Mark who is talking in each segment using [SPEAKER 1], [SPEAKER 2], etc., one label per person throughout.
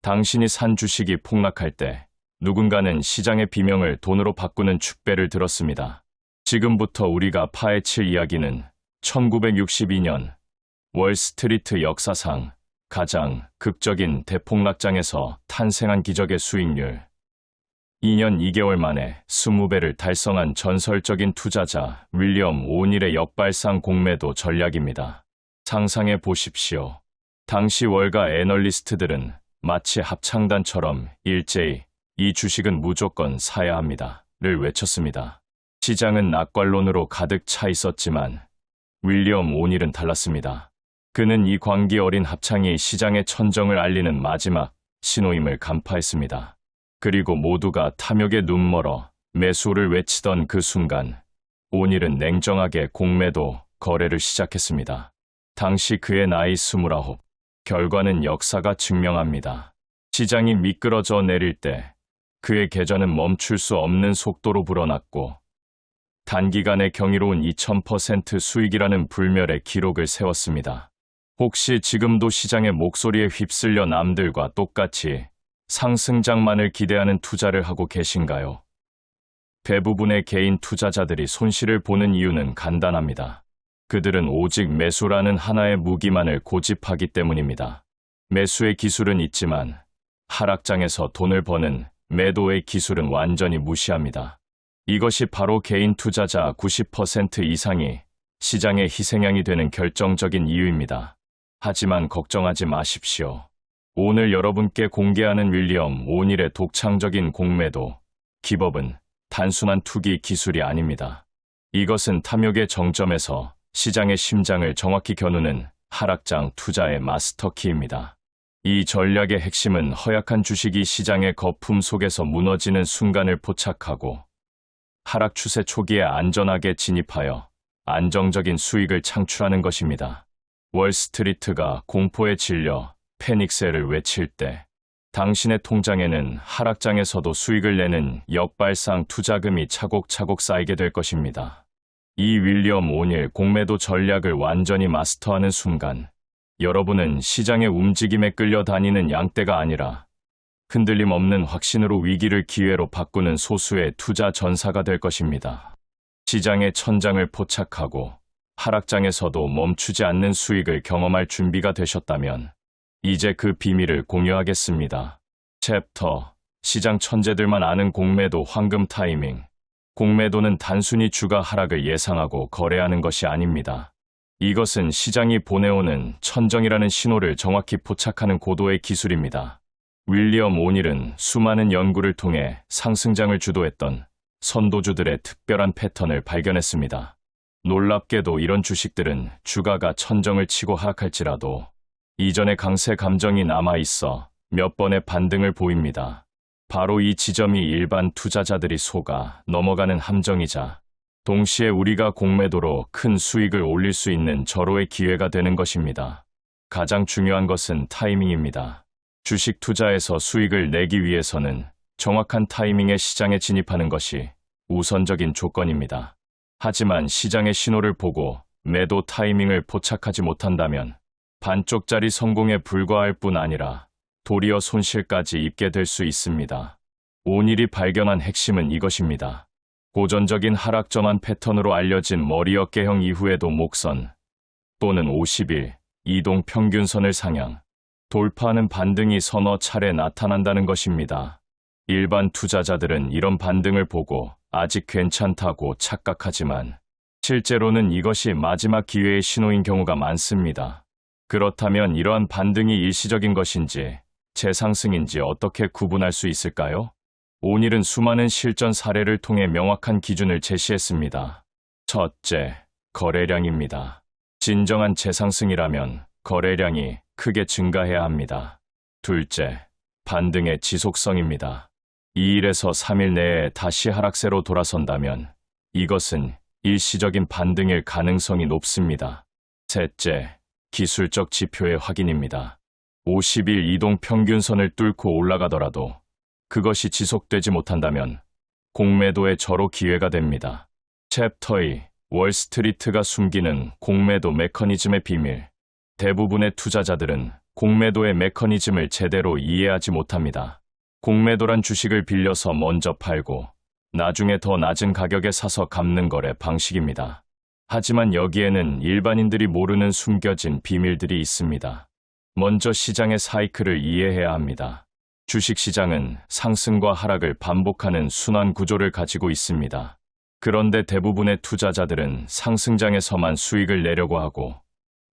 [SPEAKER 1] 당신이 산 주식이 폭락할 때 누군가는 시장의 비명을 돈으로 바꾸는 축배를 들었습니다. 지금부터 우리가 파헤칠 이야기는 1962년 월스트리트 역사상 가장 극적인 대폭락장에서 탄생한 기적의 수익률. 2년 2개월 만에 20배를 달성한 전설적인 투자자 윌리엄 오닐의 역발상 공매도 전략입니다. 상상해 보십시오. 당시 월가 애널리스트들은 마치 합창단처럼 일제히 이 주식은 무조건 사야 합니다를 외쳤습니다. 시장은 낙관론으로 가득 차 있었지만 윌리엄 오닐은 달랐습니다. 그는 이 광기 어린 합창이 시장의 천정을 알리는 마지막 신호임을 간파했습니다. 그리고 모두가 탐욕에 눈멀어 매수를 외치던 그 순간 오닐은 냉정하게 공매도 거래를 시작했습니다. 당시 그의 나이 29. 결과는 역사가 증명합니다. 시장이 미끄러져 내릴 때 그의 계좌는 멈출 수 없는 속도로 불어났고 단기간에 경이로운 2000% 수익이라는 불멸의 기록을 세웠습니다. 혹시 지금도 시장의 목소리에 휩쓸려 남들과 똑같이 상승장만을 기대하는 투자를 하고 계신가요? 대부분의 개인 투자자들이 손실을 보는 이유는 간단합니다. 그들은 오직 매수라는 하나의 무기만을 고집하기 때문입니다. 매수의 기술은 있지만 하락장에서 돈을 버는 매도의 기술은 완전히 무시합니다. 이것이 바로 개인 투자자 90% 이상이 시장의 희생양이 되는 결정적인 이유입니다. 하지만 걱정하지 마십시오. 오늘 여러분께 공개하는 윌리엄 오닐의 독창적인 공매도 기법은 단순한 투기 기술이 아닙니다. 이것은 탐욕의 정점에서 시장의 심장을 정확히 겨누는 하락장 투자의 마스터키입니다. 이 전략의 핵심은 허약한 주식이 시장의 거품 속에서 무너지는 순간을 포착하고 하락 추세 초기에 안전하게 진입하여 안정적인 수익을 창출하는 것입니다. 월스트리트가 공포에 질려 패닉셀을 외칠 때 당신의 통장에는 하락장에서도 수익을 내는 역발상 투자금이 차곡차곡 쌓이게 될 것입니다. 이 윌리엄 오닐 공매도 전략을 완전히 마스터하는 순간 여러분은 시장의 움직임에 끌려다니는 양떼가 아니라 흔들림 없는 확신으로 위기를 기회로 바꾸는 소수의 투자 전사가 될 것입니다. 시장의 천장을 포착하고 하락장에서도 멈추지 않는 수익을 경험할 준비가 되셨다면 이제 그 비밀을 공유하겠습니다. 챕터 시장 천재들만 아는 공매도 황금 타이밍. 공매도는 단순히 주가 하락을 예상하고 거래하는 것이 아닙니다. 이것은 시장이 보내오는 천정이라는 신호를 정확히 포착하는 고도의 기술입니다. 윌리엄 오닐은 수많은 연구를 통해 상승장을 주도했던 선도주들의 특별한 패턴을 발견했습니다. 놀랍게도 이런 주식들은 주가가 천정을 치고 하락할지라도 이전의 강세 감정이 남아있어 몇 번의 반등을 보입니다. 바로 이 지점이 일반 투자자들이 속아 넘어가는 함정이자 동시에 우리가 공매도로 큰 수익을 올릴 수 있는 절호의 기회가 되는 것입니다. 가장 중요한 것은 타이밍입니다. 주식 투자에서 수익을 내기 위해서는 정확한 타이밍에 시장에 진입하는 것이 우선적인 조건입니다. 하지만 시장의 신호를 보고 매도 타이밍을 포착하지 못한다면 반쪽짜리 성공에 불과할 뿐 아니라 도리어 손실까지 입게 될 수 있습니다. 오닐이 발견한 핵심은 이것입니다. 고전적인 하락 전환 패턴으로 알려진 머리 어깨형 이후에도 목선 또는 50일 이동 평균선을 상향, 돌파하는 반등이 서너 차례 나타난다는 것입니다. 일반 투자자들은 이런 반등을 보고 아직 괜찮다고 착각하지만 실제로는 이것이 마지막 기회의 신호인 경우가 많습니다. 그렇다면 이러한 반등이 일시적인 것인지 재상승인지 어떻게 구분할 수 있을까요? 오닐은 수많은 실전 사례를 통해 명확한 기준을 제시했습니다. 첫째, 거래량입니다. 진정한 재상승이라면 거래량이 크게 증가해야 합니다. 둘째, 반등의 지속성입니다. 2일에서 3일 내에 다시 하락세로 돌아선다면 이것은 일시적인 반등일 가능성이 높습니다. 셋째, 기술적 지표의 확인입니다. 50일 이동 평균선을 뚫고 올라가더라도 그것이 지속되지 못한다면 공매도의 절호 기회가 됩니다. 챕터 2. 월스트리트가 숨기는 공매도 메커니즘의 비밀. 대부분의 투자자들은 공매도의 메커니즘을 제대로 이해하지 못합니다. 공매도란 주식을 빌려서 먼저 팔고 나중에 더 낮은 가격에 사서 갚는 거래 방식입니다. 하지만 여기에는 일반인들이 모르는 숨겨진 비밀들이 있습니다. 먼저 시장의 사이클을 이해해야 합니다. 주식시장은 상승과 하락을 반복하는 순환 구조를 가지고 있습니다. 그런데 대부분의 투자자들은 상승장에서만 수익을 내려고 하고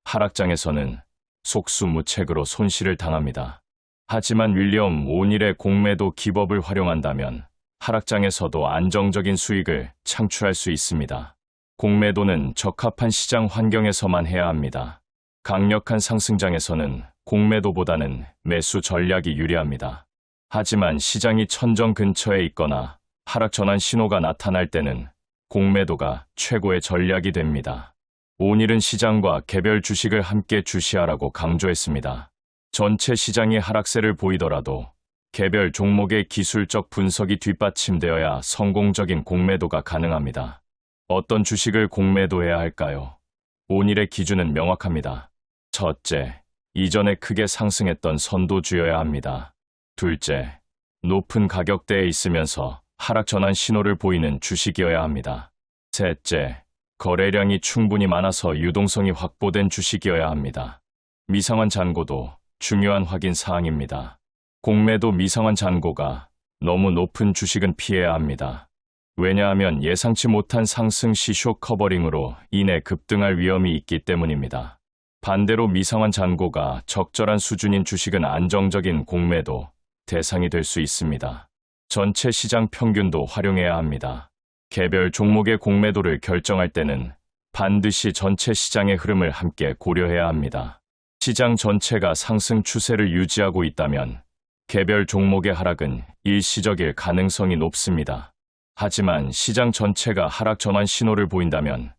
[SPEAKER 1] 하락장에서는 속수무책으로 손실을 당합니다. 하지만 윌리엄 오닐의 공매도 기법을 활용한다면 하락장에서도 안정적인 수익을 창출할 수 있습니다. 공매도는 적합한 시장 환경에서만 해야 합니다. 강력한 상승장에서는 공매도보다는 매수 전략이 유리합니다. 하지만 시장이 천정 근처에 있거나 하락 전환 신호가 나타날 때는 공매도가 최고의 전략이 됩니다. 오닐은 시장과 개별 주식을 함께 주시하라고 강조했습니다. 전체 시장이 하락세를 보이더라도 개별 종목의 기술적 분석이 뒷받침되어야 성공적인 공매도가 가능합니다. 어떤 주식을 공매도해야 할까요? 오닐의 기준은 명확합니다. 첫째, 이전에 크게 상승했던 선도주여야 합니다. 둘째, 높은 가격대에 있으면서 하락 전환 신호를 보이는 주식이어야 합니다. 셋째, 거래량이 충분히 많아서 유동성이 확보된 주식이어야 합니다. 미상환 잔고도 중요한 확인 사항입니다. 공매도 미상환 잔고가 너무 높은 주식은 피해야 합니다. 왜냐하면 예상치 못한 상승 시 숏 커버링으로 인해 급등할 위험이 있기 때문입니다. 반대로 미상환 잔고가 적절한 수준인 주식은 안정적인 공매도 대상이 될 수 있습니다. 전체 시장 평균도 활용해야 합니다. 개별 종목의 공매도를 결정할 때는 반드시 전체 시장의 흐름을 함께 고려해야 합니다. 시장 전체가 상승 추세를 유지하고 있다면 개별 종목의 하락은 일시적일 가능성이 높습니다. 하지만 시장 전체가 하락 전환 신호를 보인다면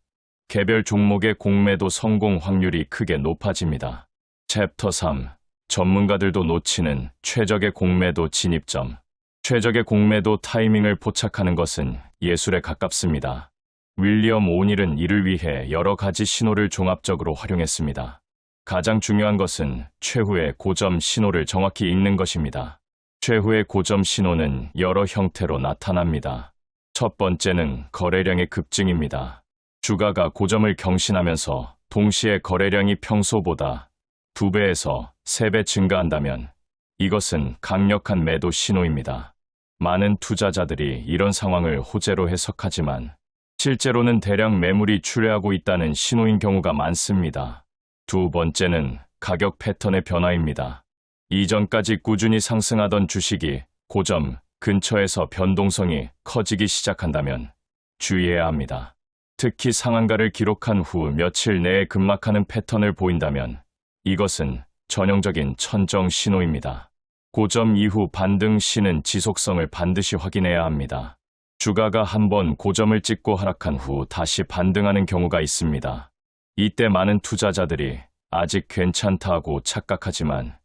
[SPEAKER 1] 개별 종목의 공매도 성공 확률이 크게 높아집니다. 챕터 3. 전문가들도 놓치는 최적의 공매도 진입점. 최적의 공매도 타이밍을 포착하는 것은 예술에 가깝습니다. 윌리엄 오닐은 이를 위해 여러 가지 신호를 종합적으로 활용했습니다. 가장 중요한 것은 최후의 고점 신호를 정확히 읽는 것입니다. 최후의 고점 신호는 여러 형태로 나타납니다. 첫 번째는 거래량의 급증입니다. 주가가 고점을 경신하면서 동시에 거래량이 평소보다 2배에서 3배 증가한다면 이것은 강력한 매도 신호입니다. 많은 투자자들이 이런 상황을 호재로 해석하지만 실제로는 대량 매물이 출회하고 있다는 신호인 경우가 많습니다. 두 번째는 가격 패턴의 변화입니다. 이전까지 꾸준히 상승하던 주식이 고점 근처에서 변동성이 커지기 시작한다면 주의해야 합니다. 특히 상한가를 기록한 후 며칠 내에 급락하는 패턴을 보인다면 이것은 전형적인 천정 신호입니다. 고점 이후 반등 시는 지속성을 반드시 확인해야 합니다. 주가가 한번 고점을 찍고 하락한 후 다시 반등하는 경우가 있습니다. 이때 많은 투자자들이 아직 괜찮다고 착각하지만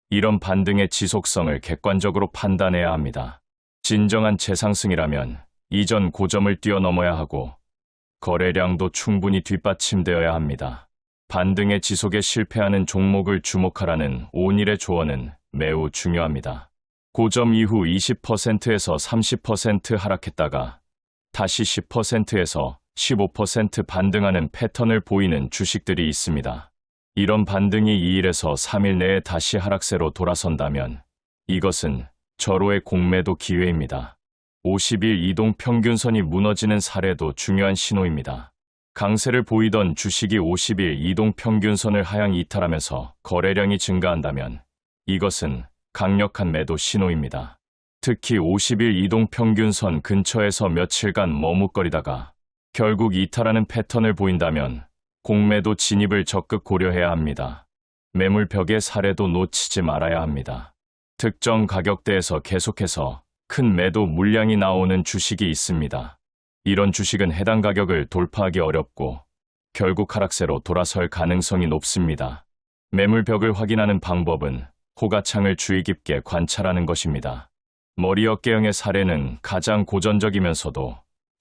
[SPEAKER 1] 이런 반등의 지속성을 객관적으로 판단해야 합니다. 진정한 재상승이라면 이전 고점을 뛰어넘어야 하고 거래량도 충분히 뒷받침되어야 합니다. 반등의 지속에 실패하는 종목을 주목하라는 오닐의 조언은 매우 중요합니다. 고점 이후 20%에서 30% 하락했다가 다시 10%에서 15% 반등하는 패턴을 보이는 주식들이 있습니다. 이런 반등이 2일에서 3일 내에 다시 하락세로 돌아선다면 이것은 절호의 공매도 기회입니다. 50일 이동 평균선이 무너지는 사례도 중요한 신호입니다. 강세를 보이던 주식이 50일 이동 평균선을 하향 이탈하면서 거래량이 증가한다면 이것은 강력한 매도 신호입니다. 특히 50일 이동 평균선 근처에서 며칠간 머뭇거리다가 결국 이탈하는 패턴을 보인다면 공매도 진입을 적극 고려해야 합니다. 매물벽의 사례도 놓치지 말아야 합니다. 특정 가격대에서 계속해서 큰 매도 물량이 나오는 주식이 있습니다. 이런 주식은 해당 가격을 돌파하기 어렵고 결국 하락세로 돌아설 가능성이 높습니다. 매물벽을 확인하는 방법은 호가창을 주의 깊게 관찰하는 것입니다. 머리 어깨형의 사례는 가장 고전적이면서도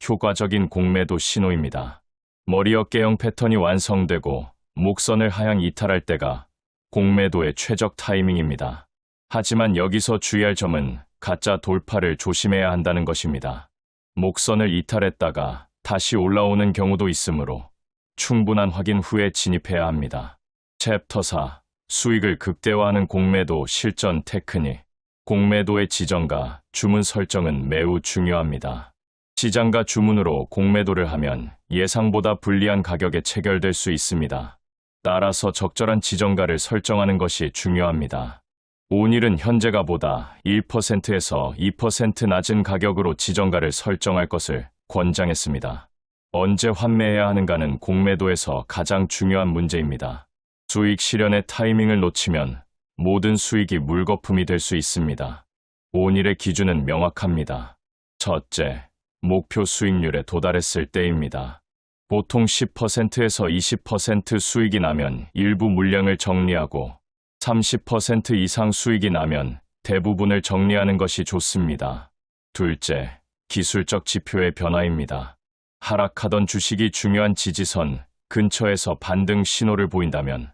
[SPEAKER 1] 효과적인 공매도 신호입니다. 머리 어깨형 패턴이 완성되고 목선을 하향 이탈할 때가 공매도의 최적 타이밍입니다. 하지만 여기서 주의할 점은 가짜 돌파를 조심해야 한다는 것입니다. 목선을 이탈했다가 다시 올라오는 경우도 있으므로 충분한 확인 후에 진입해야 합니다. 챕터 4. 수익을 극대화하는 공매도 실전 테크닉. 공매도의 지정과 주문 설정은 매우 중요합니다. 시장가 주문으로 공매도를 하면 예상보다 불리한 가격에 체결될 수 있습니다. 따라서 적절한 지정가를 설정하는 것이 중요합니다. 오늘은 현재가보다 1%에서 2% 낮은 가격으로 지정가를 설정할 것을 권장했습니다. 언제 환매해야 하는가는 공매도에서 가장 중요한 문제입니다. 수익 실현의 타이밍을 놓치면 모든 수익이 물거품이 될 수 있습니다. 오늘의 기준은 명확합니다. 첫째, 목표 수익률에 도달했을 때입니다. 보통 10%에서 20% 수익이 나면 일부 물량을 정리하고 30% 이상 수익이 나면 대부분을 정리하는 것이 좋습니다. 둘째, 기술적 지표의 변화입니다. 하락하던 주식이 중요한 지지선 근처에서 반등 신호를 보인다면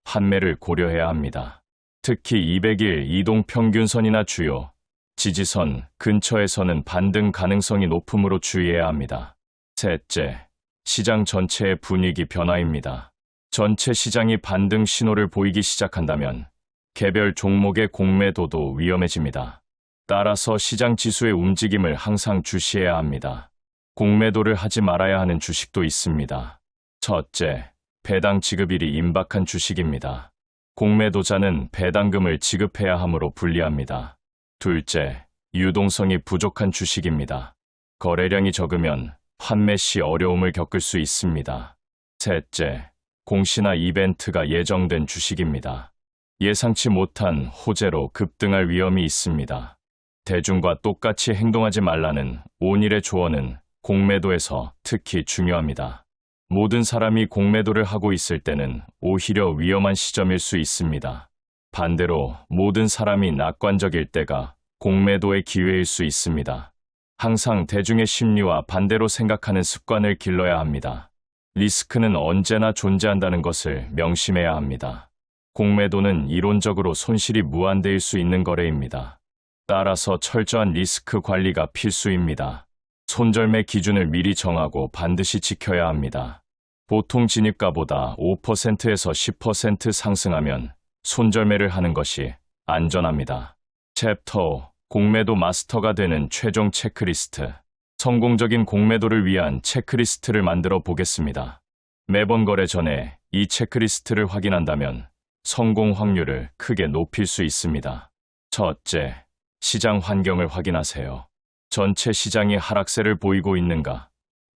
[SPEAKER 1] 환매를 고려해야 합니다. 특히 200일 이동평균선이나 주요 지지선 근처에서는 반등 가능성이 높으므로 주의해야 합니다. 셋째, 시장 전체의 분위기 변화입니다. 전체 시장이 반등 신호를 보이기 시작한다면 개별 종목의 공매도도 위험해집니다. 따라서 시장 지수의 움직임을 항상 주시해야 합니다. 공매도를 하지 말아야 하는 주식도 있습니다. 첫째, 배당 지급일이 임박한 주식입니다. 공매도자는 배당금을 지급해야 하므로 불리합니다. 둘째, 유동성이 부족한 주식입니다. 거래량이 적으면 환매 시 어려움을 겪을 수 있습니다. 셋째, 공시나 이벤트가 예정된 주식입니다. 예상치 못한 호재로 급등할 위험이 있습니다. 대중과 똑같이 행동하지 말라는 오늘의 조언은 공매도에서 특히 중요합니다. 모든 사람이 공매도를 하고 있을 때는 오히려 위험한 시점일 수 있습니다. 반대로 모든 사람이 낙관적일 때가 공매도의 기회일 수 있습니다. 항상 대중의 심리와 반대로 생각하는 습관을 길러야 합니다. 리스크는 언제나 존재한다는 것을 명심해야 합니다. 공매도는 이론적으로 손실이 무한대일 수 있는 거래입니다. 따라서 철저한 리스크 관리가 필수입니다. 손절매 기준을 미리 정하고 반드시 지켜야 합니다. 보통 진입가보다 5%에서 10% 상승하면 손절매를 하는 것이 안전합니다. 챕터 5. 공매도 마스터가 되는 최종 체크리스트. 성공적인 공매도를 위한 체크리스트를 만들어 보겠습니다. 매번 거래 전에 이 체크리스트를 확인한다면 성공 확률을 크게 높일 수 있습니다. 첫째, 시장 환경을 확인하세요. 전체 시장이 하락세를 보이고 있는가?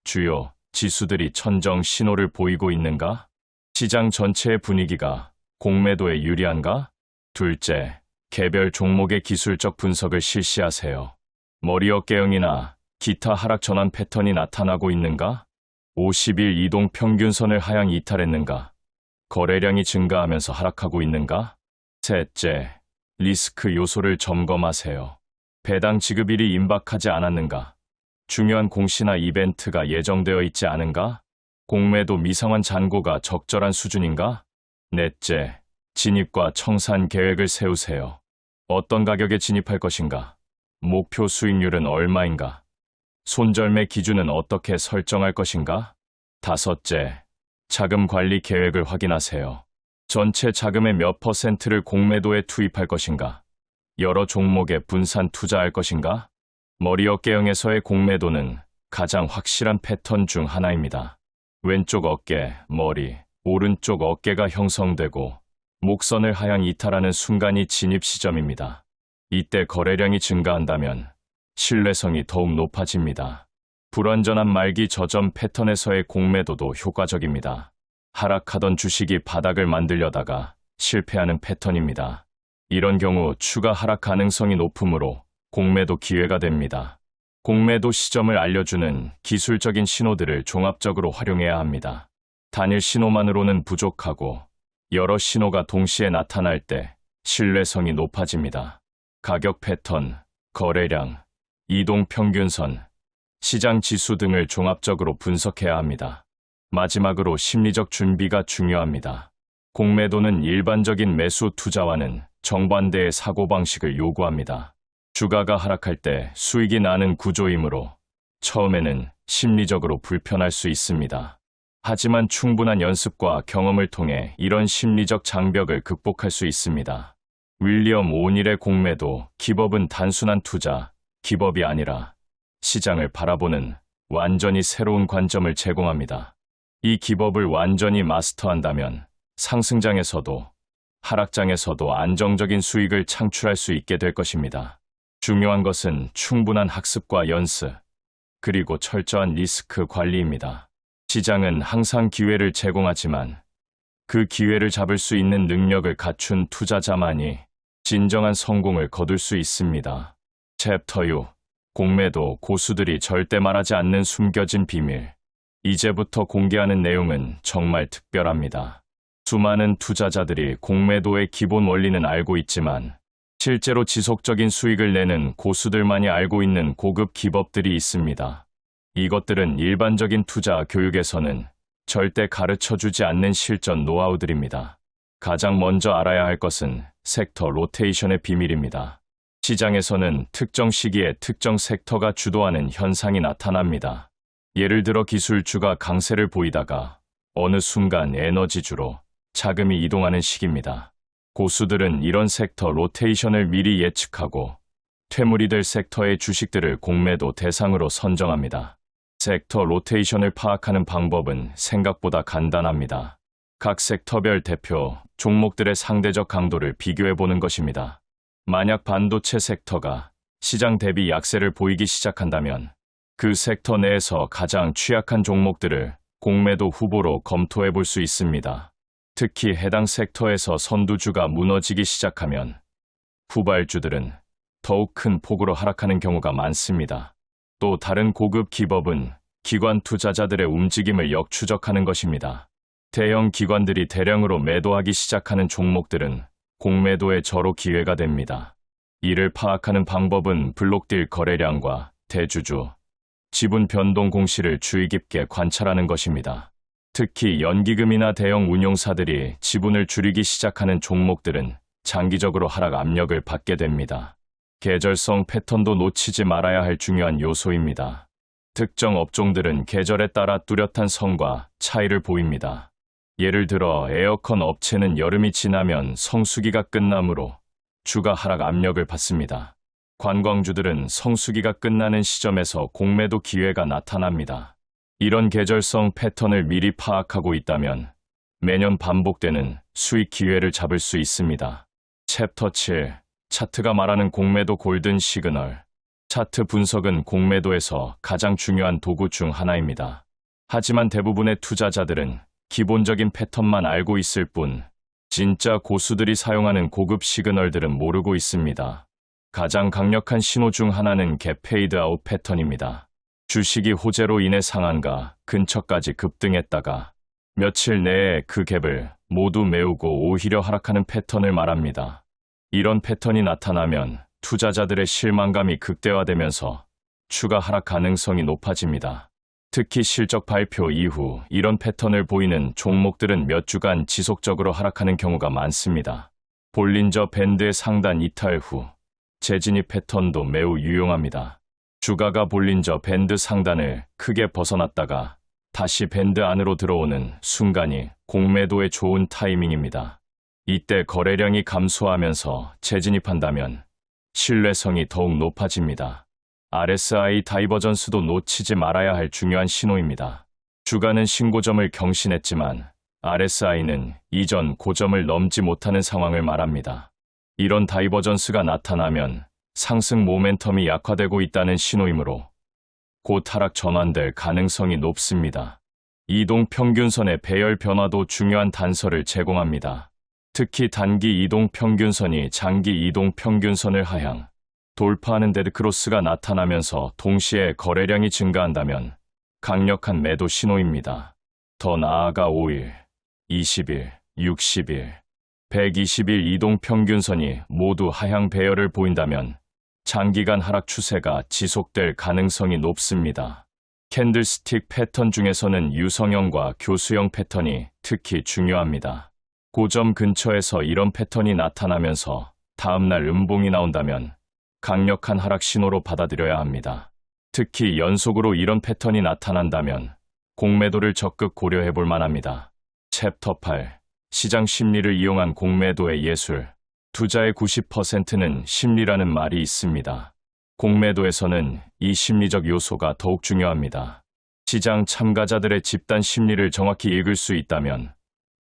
[SPEAKER 1] 주요 지수들이 천정 신호를 보이고 있는가? 시장 전체의 분위기가 공매도에 유리한가? 둘째, 개별 종목의 기술적 분석을 실시하세요. 머리 어깨형이나 기타 하락 전환 패턴이 나타나고 있는가? 50일 이동 평균선을 하향 이탈했는가? 거래량이 증가하면서 하락하고 있는가? 셋째, 리스크 요소를 점검하세요. 배당 지급일이 임박하지 않았는가? 중요한 공시나 이벤트가 예정되어 있지 않은가? 공매도 미상환 잔고가 적절한 수준인가? 넷째, 진입과 청산 계획을 세우세요. 어떤 가격에 진입할 것인가? 목표 수익률은 얼마인가? 손절매 기준은 어떻게 설정할 것인가? 다섯째, 자금 관리 계획을 확인하세요. 전체 자금의 몇 %를 공매도에 투입할 것인가? 여러 종목에 분산 투자할 것인가? 머리 어깨형에서의 공매도는 가장 확실한 패턴 중 하나입니다. 왼쪽 어깨, 머리, 오른쪽 어깨가 형성되고 목선을 하향 이탈하는 순간이 진입 시점입니다. 이때 거래량이 증가한다면 신뢰성이 더욱 높아집니다. 불완전한 말기 저점 패턴에서의 공매도도 효과적입니다. 하락하던 주식이 바닥을 만들려다가 실패하는 패턴입니다. 이런 경우 추가 하락 가능성이 높으므로 공매도 기회가 됩니다. 공매도 시점을 알려주는 기술적인 신호들을 종합적으로 활용해야 합니다. 단일 신호만으로는 부족하고 여러 신호가 동시에 나타날 때 신뢰성이 높아집니다. 가격 패턴, 거래량, 이동 평균선, 시장 지수 등을 종합적으로 분석해야 합니다. 마지막으로 심리적 준비가 중요합니다. 공매도는 일반적인 매수 투자와는 정반대의 사고방식을 요구합니다. 주가가 하락할 때 수익이 나는 구조이므로 처음에는 심리적으로 불편할 수 있습니다. 하지만 충분한 연습과 경험을 통해 이런 심리적 장벽을 극복할 수 있습니다. 윌리엄 오닐의 공매도 기법은 단순한 투자, 기법이 아니라 시장을 바라보는 완전히 새로운 관점을 제공합니다. 이 기법을 완전히 마스터한다면 상승장에서도 하락장에서도 안정적인 수익을 창출할 수 있게 될 것입니다. 중요한 것은 충분한 학습과 연습, 그리고 철저한 리스크 관리입니다. 시장은 항상 기회를 제공하지만 그 기회를 잡을 수 있는 능력을 갖춘 투자자만이 진정한 성공을 거둘 수 있습니다. 챕터 6. 공매도 고수들이 절대 말하지 않는 숨겨진 비밀. 이제부터 공개하는 내용은 정말 특별합니다. 수많은 투자자들이 공매도의 기본 원리는 알고 있지만 실제로 지속적인 수익을 내는 고수들만이 알고 있는 고급 기법들이 있습니다. 이것들은 일반적인 투자 교육에서는 절대 가르쳐주지 않는 실전 노하우들입니다. 가장 먼저 알아야 할 것은 섹터 로테이션의 비밀입니다. 시장에서는 특정 시기에 특정 섹터가 주도하는 현상이 나타납니다. 예를 들어 기술주가 강세를 보이다가 어느 순간 에너지주로 자금이 이동하는 시기입니다. 고수들은 이런 섹터 로테이션을 미리 예측하고 퇴물이 될 섹터의 주식들을 공매도 대상으로 선정합니다. 섹터 로테이션을 파악하는 방법은 생각보다 간단합니다. 각 섹터별 대표 종목들의 상대적 강도를 비교해보는 것입니다. 만약 반도체 섹터가 시장 대비 약세를 보이기 시작한다면 그 섹터 내에서 가장 취약한 종목들을 공매도 후보로 검토해볼 수 있습니다. 특히 해당 섹터에서 선두주가 무너지기 시작하면 후발주들은 더욱 큰 폭으로 하락하는 경우가 많습니다. 또 다른 고급 기법은 기관 투자자들의 움직임을 역추적하는 것입니다. 대형 기관들이 대량으로 매도하기 시작하는 종목들은 공매도의 절호 기회가 됩니다. 이를 파악하는 방법은 블록딜 거래량과 대주주, 지분 변동 공시를 주의 깊게 관찰하는 것입니다. 특히 연기금이나 대형 운용사들이 지분을 줄이기 시작하는 종목들은 장기적으로 하락 압력을 받게 됩니다. 계절성 패턴도 놓치지 말아야 할 중요한 요소입니다. 특정 업종들은 계절에 따라 뚜렷한 성과 차이를 보입니다. 예를 들어 에어컨 업체는 여름이 지나면 성수기가 끝나므로 주가 하락 압력을 받습니다. 관광주들은 성수기가 끝나는 시점에서 공매도 기회가 나타납니다. 이런 계절성 패턴을 미리 파악하고 있다면 매년 반복되는 수익 기회를 잡을 수 있습니다. 챕터 7. 차트가 말하는 공매도 골든 시그널. 차트 분석은 공매도에서 가장 중요한 도구 중 하나입니다. 하지만 대부분의 투자자들은 기본적인 패턴만 알고 있을 뿐 진짜 고수들이 사용하는 고급 시그널들은 모르고 있습니다. 가장 강력한 신호 중 하나는 갭 페이드 아웃 패턴입니다. 주식이 호재로 인해 상한가 근처까지 급등했다가 며칠 내에 그 갭을 모두 메우고 오히려 하락하는 패턴을 말합니다. 이런 패턴이 나타나면 투자자들의 실망감이 극대화되면서 추가 하락 가능성이 높아집니다. 특히 실적 발표 이후 이런 패턴을 보이는 종목들은 몇 주간 지속적으로 하락하는 경우가 많습니다. 볼린저 밴드의 상단 이탈 후 재진입 패턴도 매우 유용합니다. 주가가 볼린저 밴드 상단을 크게 벗어났다가 다시 밴드 안으로 들어오는 순간이 공매도의 좋은 타이밍입니다. 이때 거래량이 감소하면서 재진입한다면 신뢰성이 더욱 높아집니다. RSI 다이버전스도 놓치지 말아야 할 중요한 신호입니다. 주가는 신고점을 경신했지만 RSI는 이전 고점을 넘지 못하는 상황을 말합니다. 이런 다이버전스가 나타나면 상승 모멘텀이 약화되고 있다는 신호이므로 곧 하락 전환될 가능성이 높습니다. 이동 평균선의 배열 변화도 중요한 단서를 제공합니다. 특히 단기 이동 평균선이 장기 이동 평균선을 하향 돌파하는 데드크로스가 나타나면서 동시에 거래량이 증가한다면 강력한 매도 신호입니다. 더 나아가 5일, 20일, 60일, 120일 이동 평균선이 모두 하향 배열을 보인다면 장기간 하락 추세가 지속될 가능성이 높습니다. 캔들스틱 패턴 중에서는 유성형과 교수형 패턴이 특히 중요합니다. 고점 근처에서 이런 패턴이 나타나면서 다음날 음봉이 나온다면 강력한 하락 신호로 받아들여야 합니다. 특히 연속으로 이런 패턴이 나타난다면 공매도를 적극 고려해 볼 만합니다. 챕터 8. 시장 심리를 이용한 공매도의 예술. 투자의 90%는 심리라는 말이 있습니다. 공매도에서는 이 심리적 요소가 더욱 중요합니다. 시장 참가자들의 집단 심리를 정확히 읽을 수 있다면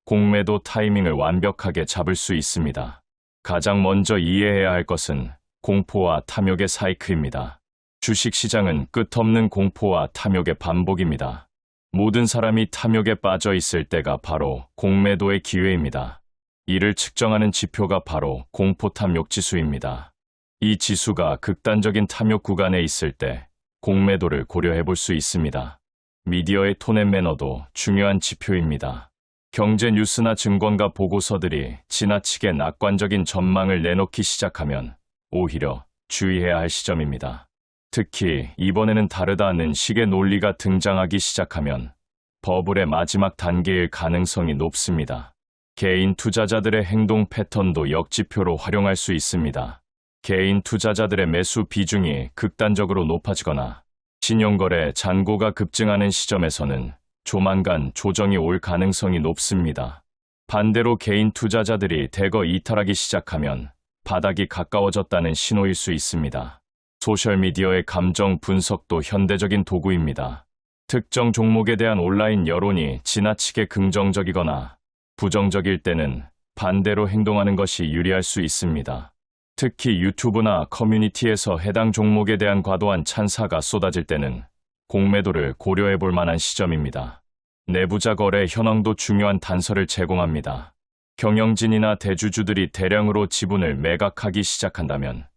[SPEAKER 1] 공매도 타이밍을 완벽하게 잡을 수 있습니다. 가장 먼저 이해해야 할 것은 공포와 탐욕의 사이클입니다. 주식시장은 끝없는 공포와 탐욕의 반복입니다. 모든 사람이 탐욕에 빠져 있을 때가 바로 공매도의 기회입니다. 이를 측정하는 지표가 바로 공포탐욕 지수입니다. 이 지수가 극단적인 탐욕 구간에 있을 때 공매도를 고려해 볼 수 있습니다. 미디어의 톤앤 매너도 중요한 지표입니다. 경제 뉴스나 증권가 보고서들이 지나치게 낙관적인 전망을 내놓기 시작하면 오히려 주의해야 할 시점입니다. 특히 이번에는 다르다는 식의 논리가 등장하기 시작하면 버블의 마지막 단계일 가능성이 높습니다. 개인 투자자들의 행동 패턴도 역지표로 활용할 수 있습니다. 개인 투자자들의 매수 비중이 극단적으로 높아지거나 신용거래 잔고가 급증하는 시점에서는 조만간 조정이 올 가능성이 높습니다. 반대로 개인 투자자들이 대거 이탈하기 시작하면 바닥이 가까워졌다는 신호일 수 있습니다. 소셜미디어의 감정 분석도 현대적인 도구입니다. 특정 종목에 대한 온라인 여론이 지나치게 긍정적이거나 부정적일 때는 반대로 행동하는 것이 유리할 수 있습니다. 특히 유튜브나 커뮤니티에서 해당 종목에 대한 과도한 찬사가 쏟아질 때는 공매도를 고려해 볼 만한 시점입니다. 내부자 거래 현황도 중요한 단서를 제공합니다. 경영진이나 대주주들이 대량으로 지분을 매각하기 시작한다면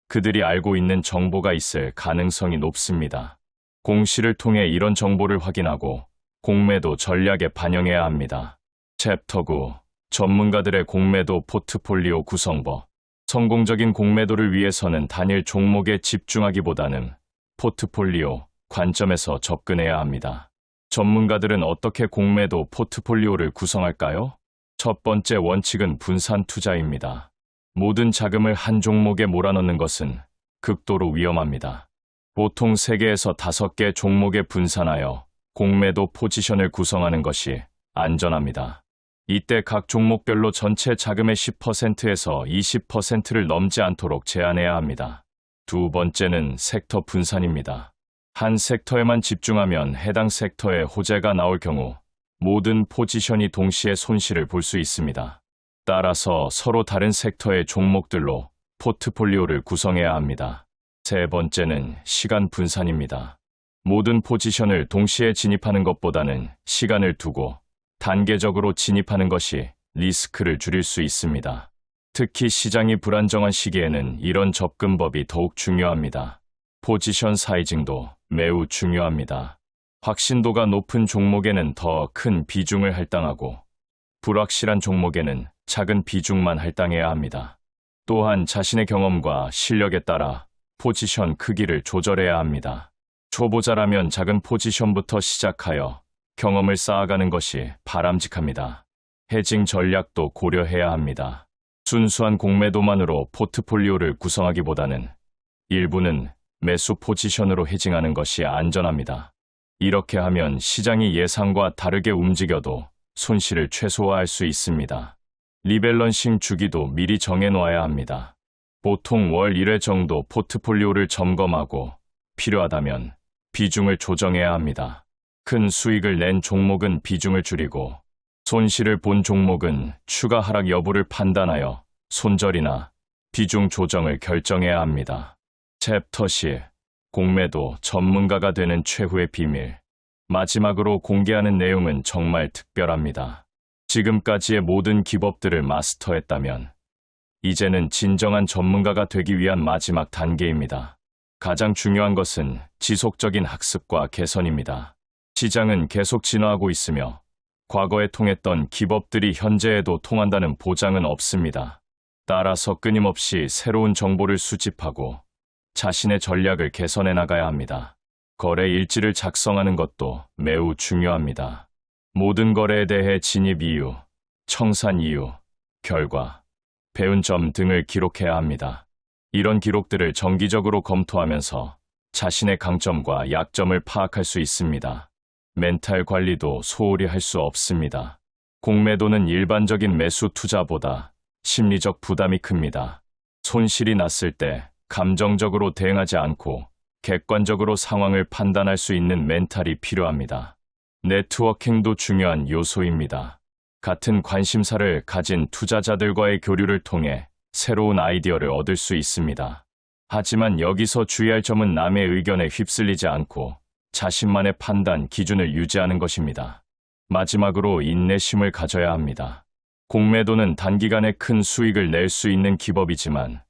[SPEAKER 1] 그들이 알고 있는 정보가 있을 가능성이 높습니다. 공시를 통해 이런 정보를 확인하고 공매도 전략에 반영해야 합니다. 챕터 9. 전문가들의 공매도 포트폴리오 구성법. 성공적인 공매도를 위해서는 단일 종목에 집중하기보다는 포트폴리오 관점에서 접근해야 합니다. 전문가들은 어떻게 공매도 포트폴리오를 구성할까요? 첫 번째 원칙은 분산 투자입니다. 모든 자금을 한 종목에 몰아넣는 것은 극도로 위험합니다. 보통 3개에서 5개 종목에 분산하여 공매도 포지션을 구성하는 것이 안전합니다. 이때 각 종목별로 전체 자금의 10%에서 20%를 넘지 않도록 제한해야 합니다. 두 번째는 섹터 분산입니다. 한 섹터에만 집중하면 해당 섹터에 호재가 나올 경우 모든 포지션이 동시에 손실을 볼 수 있습니다. 따라서 서로 다른 섹터의 종목들로 포트폴리오를 구성해야 합니다. 세 번째는 시간 분산입니다. 모든 포지션을 동시에 진입하는 것보다는 시간을 두고 단계적으로 진입하는 것이 리스크를 줄일 수 있습니다. 특히 시장이 불안정한 시기에는 이런 접근법이 더욱 중요합니다. 포지션 사이징도 매우 중요합니다. 확신도가 높은 종목에는 더 큰 비중을 할당하고 불확실한 종목에는 작은 비중만 할당해야 합니다. 또한 자신의 경험과 실력에 따라 포지션 크기를 조절해야 합니다. 초보자라면 작은 포지션부터 시작하여 경험을 쌓아가는 것이 바람직합니다. 헤징 전략도 고려해야 합니다. 순수한 공매도만으로 포트폴리오를 구성하기보다는 일부는 매수 포지션으로 헤징하는 것이 안전합니다. 이렇게 하면 시장이 예상과 다르게 움직여도 손실을 최소화할 수 있습니다. 리밸런싱 주기도 미리 정해놓아야 합니다. 보통 월 1회 정도 포트폴리오를 점검하고 필요하다면 비중을 조정해야 합니다. 큰 수익을 낸 종목은 비중을 줄이고 손실을 본 종목은 추가 하락 여부를 판단하여 손절이나 비중 조정을 결정해야 합니다. 챕터 10. 공매도 전문가가 되는 최후의 비밀. 마지막으로 공개하는 내용은 정말 특별합니다. 지금까지의 모든 기법들을 마스터했다면 이제는 진정한 전문가가 되기 위한 마지막 단계입니다. 가장 중요한 것은 지속적인 학습과 개선입니다. 시장은 계속 진화하고 있으며 과거에 통했던 기법들이 현재에도 통한다는 보장은 없습니다. 따라서 끊임없이 새로운 정보를 수집하고 자신의 전략을 개선해 나가야 합니다. 거래 일지를 작성하는 것도 매우 중요합니다. 모든 거래에 대해 진입 이유, 청산 이유, 결과, 배운 점 등을 기록해야 합니다. 이런 기록들을 정기적으로 검토하면서 자신의 강점과 약점을 파악할 수 있습니다. 멘탈 관리도 소홀히 할 수 없습니다. 공매도는 일반적인 매수 투자보다 심리적 부담이 큽니다. 손실이 났을 때 감정적으로 대응하지 않고 객관적으로 상황을 판단할 수 있는 멘탈이 필요합니다. 네트워킹도 중요한 요소입니다. 같은 관심사를 가진 투자자들과의 교류를 통해 새로운 아이디어를 얻을 수 있습니다. 하지만 여기서 주의할 점은 남의 의견에 휩쓸리지 않고 자신만의 판단 기준을 유지하는 것입니다. 마지막으로 인내심을 가져야 합니다. 공매도는 단기간에 큰 수익을 낼 수 있는 기법이지만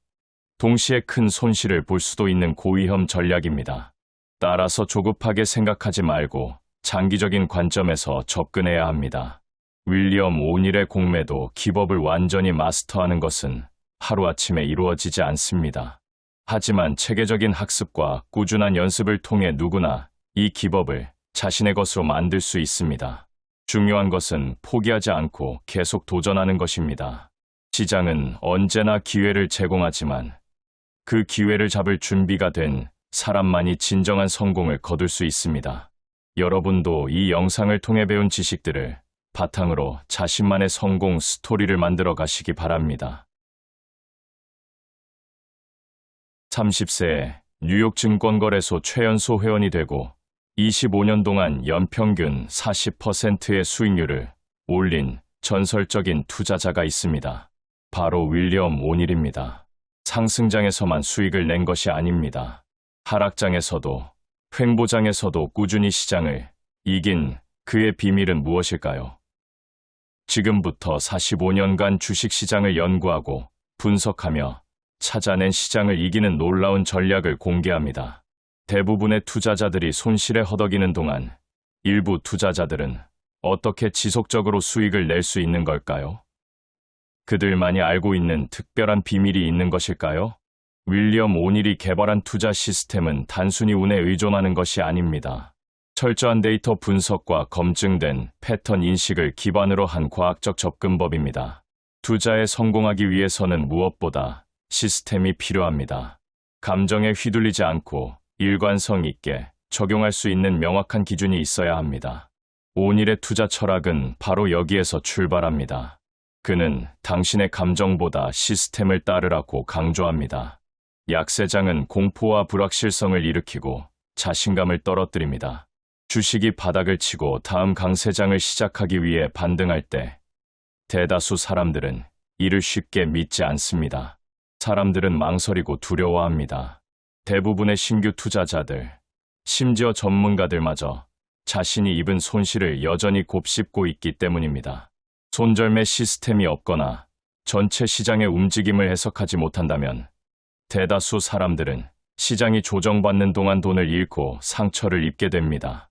[SPEAKER 1] 동시에 큰 손실을 볼 수도 있는 고위험 전략입니다. 따라서 조급하게 생각하지 말고 장기적인 관점에서 접근해야 합니다. 윌리엄 오닐의 공매도 기법을 완전히 마스터하는 것은 하루아침에 이루어지지 않습니다. 하지만 체계적인 학습과 꾸준한 연습을 통해 누구나 이 기법을 자신의 것으로 만들 수 있습니다. 중요한 것은 포기하지 않고 계속 도전하는 것입니다. 시장은 언제나 기회를 제공하지만 그 기회를 잡을 준비가 된 사람만이 진정한 성공을 거둘 수 있습니다. 여러분도 이 영상을 통해 배운 지식들을 바탕으로 자신만의 성공 스토리를 만들어 가시기 바랍니다. 30세에 뉴욕 증권거래소 최연소 회원이 되고 25년 동안 연평균 40%의 수익률을 올린 전설적인 투자자가 있습니다. 바로 윌리엄 오닐입니다. 상승장에서만 수익을 낸 것이 아닙니다. 하락장에서도 횡보장에서도 꾸준히 시장을 이긴 그의 비밀은 무엇일까요? 지금부터 45년간 주식시장을 연구하고 분석하며 찾아낸 시장을 이기는 놀라운 전략을 공개합니다. 대부분의 투자자들이 손실에 허덕이는 동안 일부 투자자들은 어떻게 지속적으로 수익을 낼 수 있는 걸까요? 그들만이 알고 있는 특별한 비밀이 있는 것일까요? 윌리엄 오닐이 개발한 투자 시스템은 단순히 운에 의존하는 것이 아닙니다. 철저한 데이터 분석과 검증된 패턴 인식을 기반으로 한 과학적 접근법입니다. 투자에 성공하기 위해서는 무엇보다 시스템이 필요합니다. 감정에 휘둘리지 않고 일관성 있게 적용할 수 있는 명확한 기준이 있어야 합니다. 오닐의 투자 철학은 바로 여기에서 출발합니다. 그는 당신의 감정보다 시스템을 따르라고 강조합니다. 약세장은 공포와 불확실성을 일으키고 자신감을 떨어뜨립니다. 주식이 바닥을 치고 다음 강세장을 시작하기 위해 반등할 때 대다수 사람들은 이를 쉽게 믿지 않습니다. 사람들은 망설이고 두려워합니다. 대부분의 신규 투자자들, 심지어 전문가들마저 자신이 입은 손실을 여전히 곱씹고 있기 때문입니다. 손절매 시스템이 없거나 전체 시장의 움직임을 해석하지 못한다면 대다수 사람들은 시장이 조정받는 동안 돈을 잃고 상처를 입게 됩니다.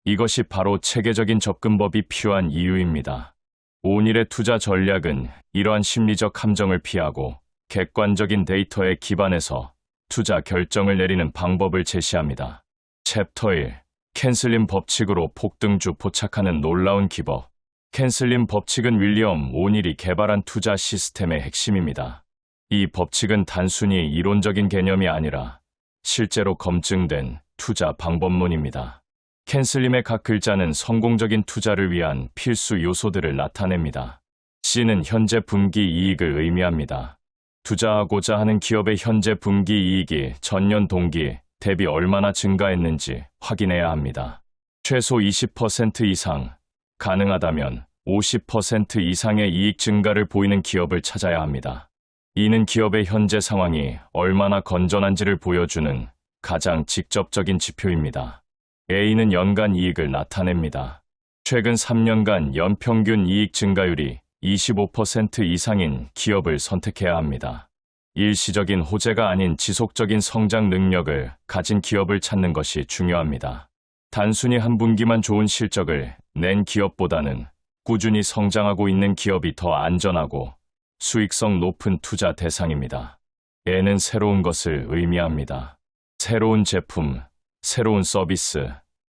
[SPEAKER 1] 이것이 바로 체계적인 접근법이 필요한 이유입니다. 오닐의 투자 전략은 이러한 심리적 함정을 피하고 객관적인 데이터에 기반해서 투자 결정을 내리는 방법을 제시합니다. 챕터 1. 캔슬림 법칙으로 폭등주 포착하는 놀라운 기법. 캔슬림 법칙은 윌리엄 오닐이 개발한 투자 시스템의 핵심입니다. 이 법칙은 단순히 이론적인 개념이 아니라 실제로 검증된 투자 방법론입니다. 캔슬림의 각 글자는 성공적인 투자를 위한 필수 요소들을 나타냅니다. C는 현재 분기 이익을 의미합니다. 투자하고자 하는 기업의 현재 분기 이익이 전년 동기 대비 얼마나 증가했는지 확인해야 합니다. 최소 20% 이상, 가능하다면 50% 이상의 이익 증가를 보이는 기업을 찾아야 합니다. 이는 기업의 현재 상황이 얼마나 건전한지를 보여주는 가장 직접적인 지표입니다. A는 연간 이익을 나타냅니다. 최근 3년간 연평균 이익 증가율이 25% 이상인 기업을 선택해야 합니다. 일시적인 호재가 아닌 지속적인 성장 능력을 가진 기업을 찾는 것이 중요합니다. 단순히 한 분기만 좋은 실적을 낸 기업보다는 꾸준히 성장하고 있는 기업이 더 안전하고 수익성 높은 투자 대상입니다. N은 새로운 것을 의미합니다. 새로운 제품, 새로운 서비스,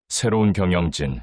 [SPEAKER 1] 새로운 경영진,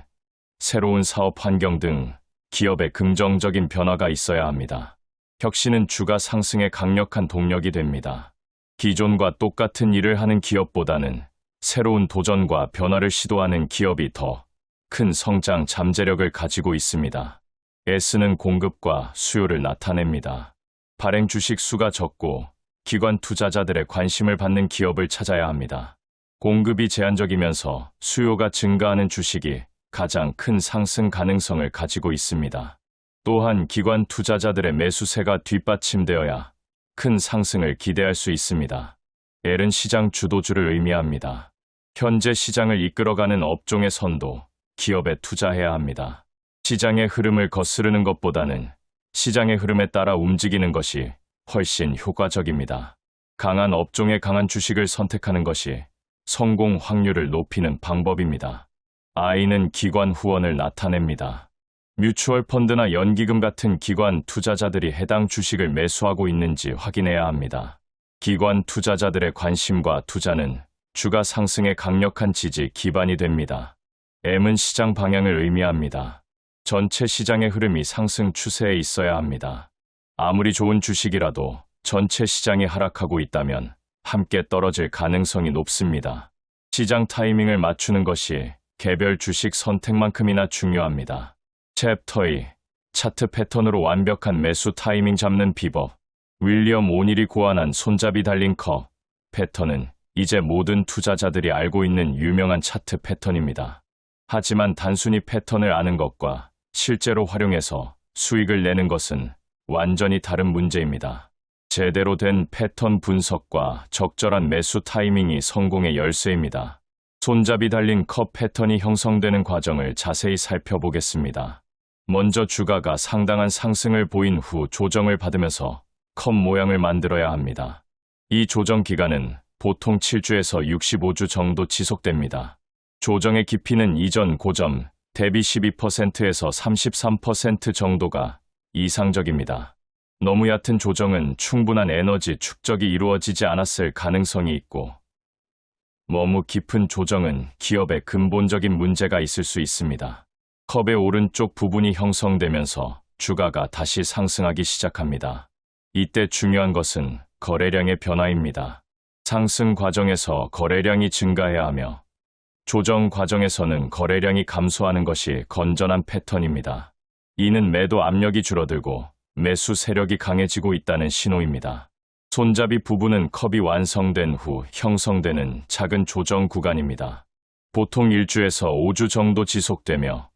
[SPEAKER 1] 새로운 사업 환경 등 기업에 긍정적인 변화가 있어야 합니다. 혁신은 주가 상승에 강력한 동력이 됩니다. 기존과 똑같은 일을 하는 기업보다는 새로운 도전과 변화를 시도하는 기업이 더 큰 성장 잠재력을 가지고 있습니다. S는 공급과 수요를 나타냅니다. 발행 주식 수가 적고 기관 투자자들의 관심을 받는 기업을 찾아야 합니다. 공급이 제한적이면서 수요가 증가하는 주식이 가장 큰 상승 가능성을 가지고 있습니다. 또한 기관 투자자들의 매수세가 뒷받침되어야 큰 상승을 기대할 수 있습니다. L은 시장 주도주를 의미합니다. 현재 시장을 이끌어가는 업종의 선도, 기업에 투자해야 합니다. 시장의 흐름을 거스르는 것보다는 시장의 흐름에 따라 움직이는 것이 훨씬 효과적입니다. 강한 업종의 강한 주식을 선택하는 것이 성공 확률을 높이는 방법입니다. I는 기관 후원을 나타냅니다. 뮤추얼 펀드나 연기금 같은 기관 투자자들이 해당 주식을 매수하고 있는지 확인해야 합니다. 기관 투자자들의 관심과 투자는 주가 상승에 강력한 지지 기반이 됩니다. M은 시장 방향을 의미합니다. 전체 시장의 흐름이 상승 추세에 있어야 합니다. 아무리 좋은 주식이라도 전체 시장이 하락하고 있다면 함께 떨어질 가능성이 높습니다. 시장 타이밍을 맞추는 것이 개별 주식 선택만큼이나 중요합니다. 챕터 2. 차트 패턴으로 완벽한 매수 타이밍 잡는 비법. 윌리엄 오닐이 고안한 손잡이 달린 컵 패턴은 이제 모든 투자자들이 알고 있는 유명한 차트 패턴입니다. 하지만 단순히 패턴을 아는 것과 실제로 활용해서 수익을 내는 것은 완전히 다른 문제입니다. 제대로 된 패턴 분석과 적절한 매수 타이밍이 성공의 열쇠입니다. 손잡이 달린 컵 패턴이 형성되는 과정을 자세히 살펴보겠습니다. 먼저 주가가 상당한 상승을 보인 후 조정을 받으면서 컵 모양을 만들어야 합니다. 이 조정 기간은 보통 7주에서 65주 정도 지속됩니다. 조정의 깊이는 이전 고점 대비 12%에서 33% 정도가 이상적입니다. 너무 얕은 조정은 충분한 에너지 축적이 이루어지지 않았을 가능성이 있고, 너무 깊은 조정은 기업에 근본적인 문제가 있을 수 있습니다. 컵의 오른쪽 부분이 형성되면서 주가가 다시 상승하기 시작합니다. 이때 중요한 것은 거래량의 변화입니다. 상승 과정에서 거래량이 증가해야 하며 조정 과정에서는 거래량이 감소하는 것이 건전한 패턴입니다. 이는 매도 압력이 줄어들고 매수 세력이 강해지고 있다는 신호입니다. 손잡이 부분은 컵이 완성된 후 형성되는 작은 조정 구간입니다. 보통 1주에서 5주 정도 지속되며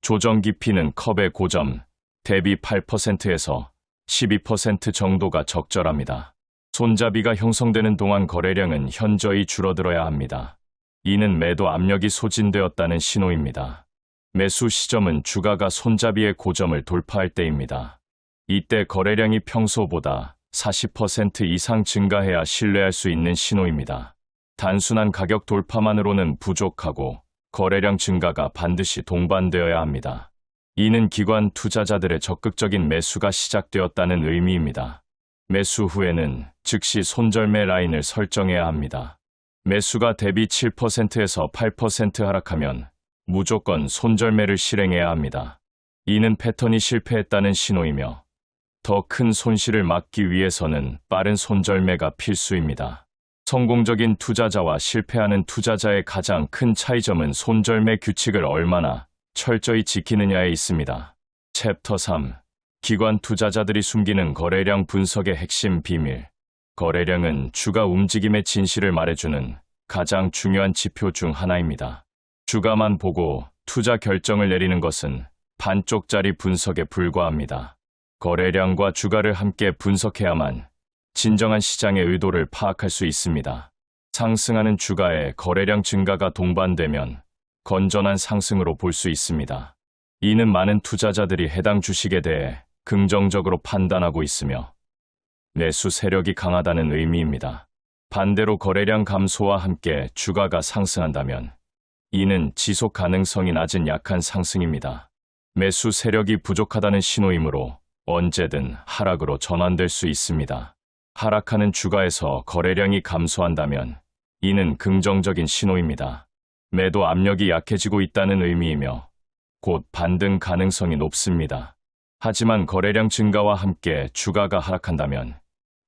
[SPEAKER 1] 조정 깊이는 컵의 고점 대비 8%에서 12% 정도가 적절합니다. 손잡이가 형성되는 동안 거래량은 현저히 줄어들어야 합니다. 이는 매도 압력이 소진되었다는 신호입니다. 매수 시점은 주가가 손잡이의 고점을 돌파할 때입니다. 이때 거래량이 평소보다 40% 이상 증가해야 신뢰할 수 있는 신호입니다. 단순한 가격 돌파만으로는 부족하고 거래량 증가가 반드시 동반되어야 합니다. 이는 기관 투자자들의 적극적인 매수가 시작되었다는 의미입니다. 매수 후에는 즉시 손절매 라인을 설정해야 합니다. 매수가 대비 7%에서 8% 하락하면 무조건 손절매를 실행해야 합니다. 이는 패턴이 실패했다는 신호이며 더 큰 손실을 막기 위해서는 빠른 손절매가 필수입니다. 성공적인 투자자와 실패하는 투자자의 가장 큰 차이점은 손절매 규칙을 얼마나 철저히 지키느냐에 있습니다. 챕터 3. 기관 투자자들이 숨기는 거래량 분석의 핵심 비밀. 거래량은 주가 움직임의 진실을 말해주는 가장 중요한 지표 중 하나입니다. 주가만 보고 투자 결정을 내리는 것은 반쪽짜리 분석에 불과합니다. 거래량과 주가를 함께 분석해야만 진정한 시장의 의도를 파악할 수 있습니다. 상승하는 주가에 거래량 증가가 동반되면 건전한 상승으로 볼 수 있습니다. 이는 많은 투자자들이 해당 주식에 대해 긍정적으로 판단하고 있으며 매수 세력이 강하다는 의미입니다. 반대로 거래량 감소와 함께 주가가 상승한다면 이는 지속 가능성이 낮은 약한 상승입니다. 매수 세력이 부족하다는 신호이므로 언제든 하락으로 전환될 수 있습니다. 하락하는 주가에서 거래량이 감소한다면 이는 긍정적인 신호입니다. 매도 압력이 약해지고 있다는 의미이며 곧 반등 가능성이 높습니다. 하지만 거래량 증가와 함께 주가가 하락한다면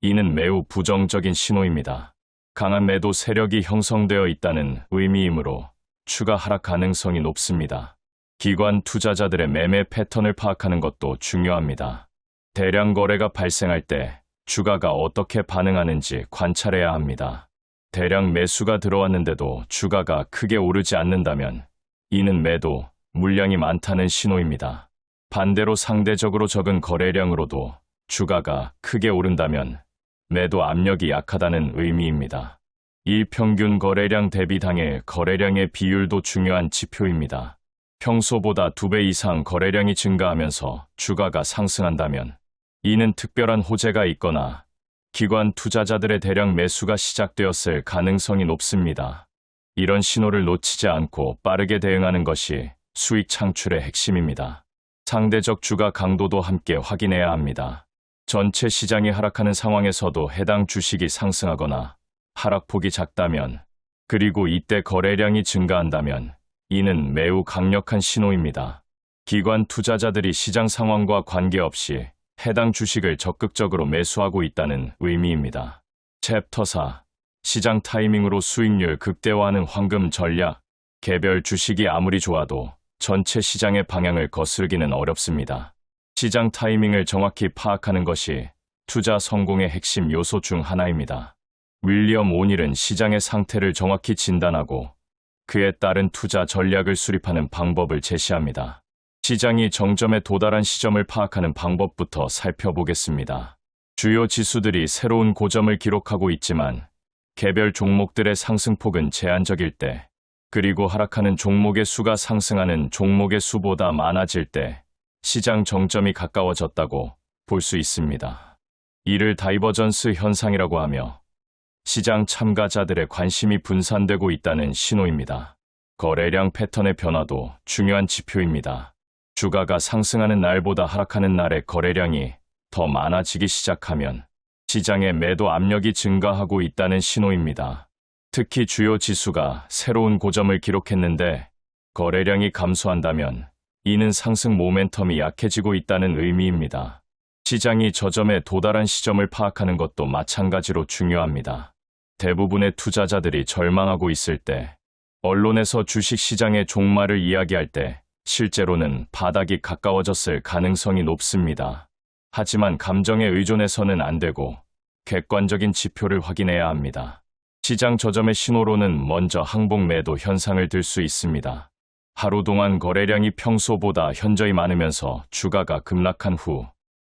[SPEAKER 1] 이는 매우 부정적인 신호입니다. 강한 매도 세력이 형성되어 있다는 의미이므로 추가 하락 가능성이 높습니다. 기관 투자자들의 매매 패턴을 파악하는 것도 중요합니다. 대량 거래가 발생할 때 주가가 어떻게 반응하는지 관찰해야 합니다. 대량 매수가 들어왔는데도 주가가 크게 오르지 않는다면 이는 매도 물량이 많다는 신호입니다. 반대로 상대적으로 적은 거래량으로도 주가가 크게 오른다면 매도 압력이 약하다는 의미입니다. 일평균 거래량 대비 당일 거래량의 비율도 중요한 지표입니다. 평소보다 2배 이상 거래량이 증가하면서 주가가 상승한다면 이는 특별한 호재가 있거나 기관 투자자들의 대량 매수가 시작되었을 가능성이 높습니다. 이런 신호를 놓치지 않고 빠르게 대응하는 것이 수익 창출의 핵심입니다. 상대적 주가 강도도 함께 확인해야 합니다. 전체 시장이 하락하는 상황에서도 해당 주식이 상승하거나 하락폭이 작다면, 그리고 이때 거래량이 증가한다면 이는 매우 강력한 신호입니다. 기관 투자자들이 시장 상황과 관계없이 해당 주식을 적극적으로 매수하고 있다는 의미입니다. 챕터 4. 시장 타이밍으로 수익률 극대화하는 황금 전략. 개별 주식이 아무리 좋아도 전체 시장의 방향을 거스르기는 어렵습니다. 시장 타이밍을 정확히 파악하는 것이 투자 성공의 핵심 요소 중 하나입니다. 윌리엄 오닐은 시장의 상태를 정확히 진단하고 그에 따른 투자 전략을 수립하는 방법을 제시합니다. 시장이 정점에 도달한 시점을 파악하는 방법부터 살펴보겠습니다. 주요 지수들이 새로운 고점을 기록하고 있지만 개별 종목들의 상승폭은 제한적일 때, 그리고 하락하는 종목의 수가 상승하는 종목의 수보다 많아질 때 시장 정점이 가까워졌다고 볼 수 있습니다. 이를 다이버전스 현상이라고 하며 시장 참가자들의 관심이 분산되고 있다는 신호입니다. 거래량 패턴의 변화도 중요한 지표입니다. 주가가 상승하는 날보다 하락하는 날의 거래량이 더 많아지기 시작하면 시장의 매도 압력이 증가하고 있다는 신호입니다. 특히 주요 지수가 새로운 고점을 기록했는데 거래량이 감소한다면 이는 상승 모멘텀이 약해지고 있다는 의미입니다. 시장이 저점에 도달한 시점을 파악하는 것도 마찬가지로 중요합니다. 대부분의 투자자들이 절망하고 있을 때, 언론에서 주식 시장의 종말을 이야기할 때 실제로는 바닥이 가까워졌을 가능성이 높습니다. 하지만 감정에 의존해서는 안 되고 객관적인 지표를 확인해야 합니다. 시장 저점의 신호로는 먼저 항복 매도 현상을 들 수 있습니다. 하루 동안 거래량이 평소보다 현저히 많으면서 주가가 급락한 후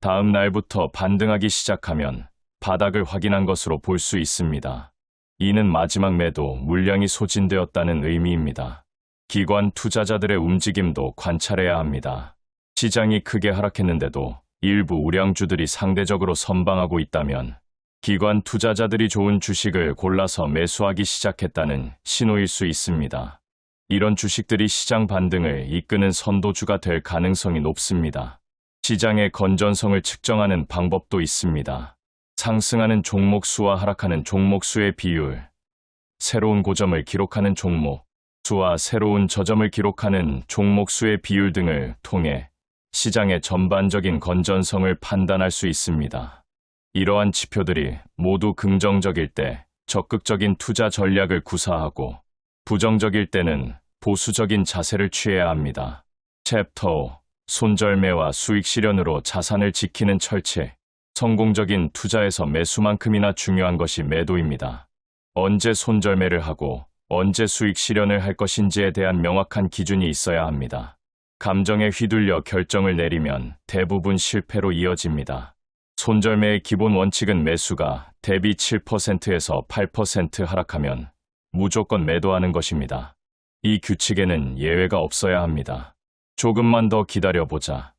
[SPEAKER 1] 다음 날부터 반등하기 시작하면 바닥을 확인한 것으로 볼 수 있습니다. 이는 마지막 매도 물량이 소진되었다는 의미입니다. 기관 투자자들의 움직임도 관찰해야 합니다. 시장이 크게 하락했는데도 일부 우량주들이 상대적으로 선방하고 있다면 기관 투자자들이 좋은 주식을 골라서 매수하기 시작했다는 신호일 수 있습니다. 이런 주식들이 시장 반등을 이끄는 선도주가 될 가능성이 높습니다. 시장의 건전성을 측정하는 방법도 있습니다. 상승하는 종목 수와 하락하는 종목 수의 비율, 새로운 고점을 기록하는 종목 수와 새로운 저점을 기록하는 종목 수의 비율 등을 통해 시장의 전반적인 건전성을 판단할 수 있습니다. 이러한 지표들이 모두 긍정적일 때 적극적인 투자 전략을 구사하고 부정적일 때는 보수적인 자세를 취해야 합니다. 챕터 5. 손절매와 수익 실현으로 자산을 지키는 철칙. 성공적인 투자에서 매수만큼이나 중요한 것이 매도입니다. 언제 손절매를 하고 언제 수익 실현을 할 것인지에 대한 명확한 기준이 있어야 합니다. 감정에 휘둘려 결정을 내리면 대부분 실패로 이어집니다. 손절매의 기본 원칙은 매수가 대비 7%에서 8% 하락하면 무조건 매도하는 것입니다. 이 규칙에는 예외가 없어야 합니다. 조금만 더 기다려보자,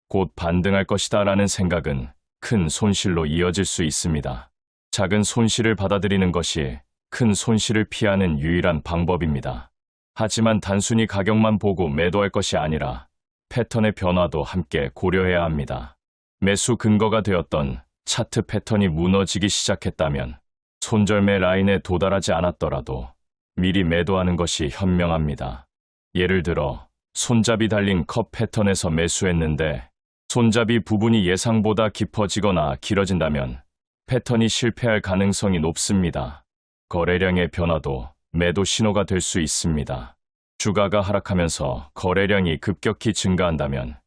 [SPEAKER 1] 곧 반등할 것이다 라는 생각은 큰 손실로 이어질 수 있습니다. 작은 손실을 받아들이는 것이 큰 손실을 피하는 유일한 방법입니다. 하지만 단순히 가격만 보고 매도할 것이 아니라 패턴의 변화도 함께 고려해야 합니다. 매수 근거가 되었던 차트 패턴이 무너지기 시작했다면 손절매 라인에 도달하지 않았더라도 미리 매도하는 것이 현명합니다. 예를 들어 손잡이 달린 컵 패턴에서 매수했는데 손잡이 부분이 예상보다 깊어지거나 길어진다면 패턴이 실패할 가능성이 높습니다. 거래량의 변화도 매도 신호가 될 수 있습니다. 주가가 하락하면서 거래량이 급격히 증가한다면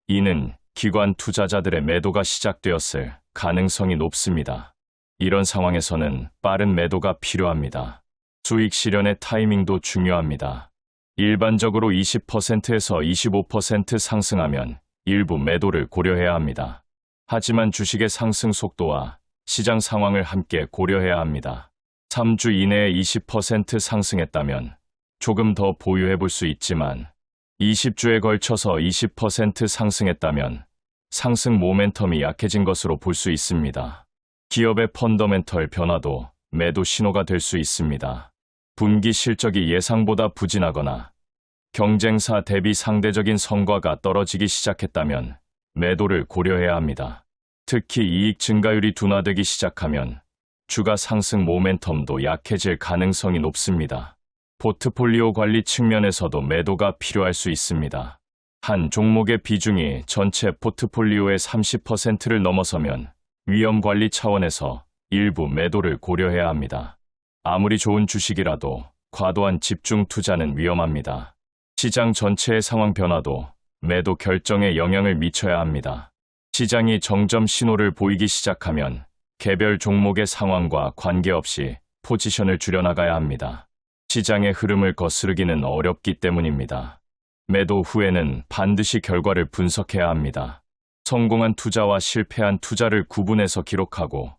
[SPEAKER 1] 이는 기관 투자자들의 매도가 시작되었을 가능성이 높습니다. 이런 상황에서는 빠른 매도가 필요합니다. 수익 실현의 타이밍도 중요합니다. 일반적으로 20%에서 25% 상승하면 일부 매도를 고려해야 합니다. 하지만 주식의 상승 속도와 시장 상황을 함께 고려해야 합니다. 3주 이내에 20% 상승했다면 조금 더 보유해 볼 수 있지만 20주에 걸쳐서 20% 상승했다면 상승 모멘텀이 약해진 것으로 볼 수 있습니다. 기업의 펀더멘털 변화도 매도 신호가 될 수 있습니다. 분기 실적이 예상보다 부진하거나 경쟁사 대비 상대적인 성과가 떨어지기 시작했다면 매도를 고려해야 합니다. 특히 이익 증가율이 둔화되기 시작하면 주가 상승 모멘텀도 약해질 가능성이 높습니다. 포트폴리오 관리 측면에서도 매도가 필요할 수 있습니다. 한 종목의 비중이 전체 포트폴리오의 30%를 넘어서면 위험 관리 차원에서 일부 매도를 고려해야 합니다. 아무리 좋은 주식이라도 과도한 집중 투자는 위험합니다. 시장 전체의 상황 변화도 매도 결정에 영향을 미쳐야 합니다. 시장이 정점 신호를 보이기 시작하면 개별 종목의 상황과 관계없이 포지션을 줄여나가야 합니다. 시장의 흐름을 거스르기는 어렵기 때문입니다. 매도 후에는 반드시 결과를 분석해야 합니다. 성공한 투자와 실패한 투자를 구분해서 기록하고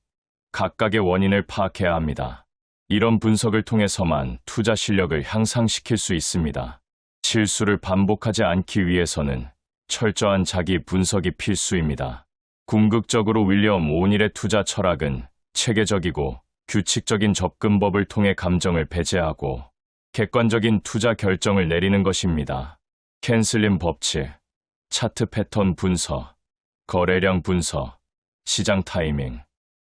[SPEAKER 1] 각각의 원인을 파악해야 합니다. 이런 분석을 통해서만 투자 실력을 향상시킬 수 있습니다. 실수를 반복하지 않기 위해서는 철저한 자기 분석이 필수입니다. 궁극적으로 윌리엄 오닐의 투자 철학은 체계적이고 규칙적인 접근법을 통해 감정을 배제하고 객관적인 투자 결정을 내리는 것입니다. 캔슬림 법칙, 차트 패턴 분석, 거래량 분석, 시장 타이밍,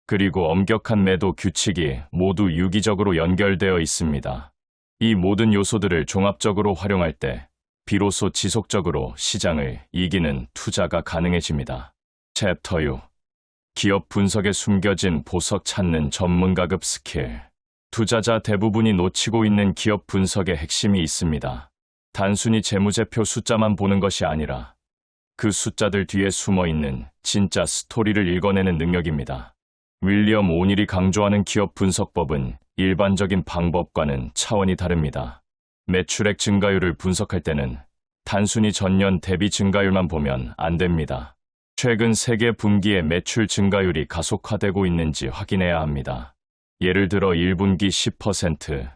[SPEAKER 1] 그리고 엄격한 매도 규칙이 모두 유기적으로 연결되어 있습니다. 이 모든 요소들을 종합적으로 활용할 때 비로소 지속적으로 시장을 이기는 투자가 가능해집니다. 챕터 6. 기업 분석에 숨겨진 보석 찾는 전문가급 스킬. 투자자 대부분이 놓치고 있는 기업 분석의 핵심이 있습니다. 단순히 재무제표 숫자만 보는 것이 아니라 그 숫자들 뒤에 숨어 있는 진짜 스토리를 읽어내는 능력입니다. 윌리엄 오닐이 강조하는 기업 분석법은 일반적인 방법과는 차원이 다릅니다. 매출액 증가율을 분석할 때는 단순히 전년 대비 증가율만 보면 안 됩니다. 최근 세계 분기의 매출 증가율이 가속화되고 있는지 확인해야 합니다. 예를 들어 1분기 10%,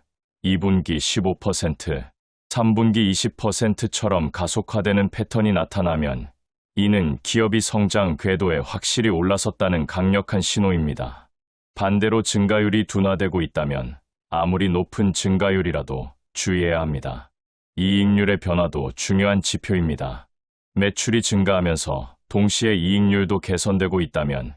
[SPEAKER 1] 2분기 15%, 3분기 20%처럼 가속화되는 패턴이 나타나면 이는 기업이 성장 궤도에 확실히 올라섰다는 강력한 신호입니다. 반대로 증가율이 둔화되고 있다면 아무리 높은 증가율이라도 주의해야 합니다. 이익률의 변화도 중요한 지표입니다. 매출이 증가하면서 동시에 이익률도 개선되고 있다면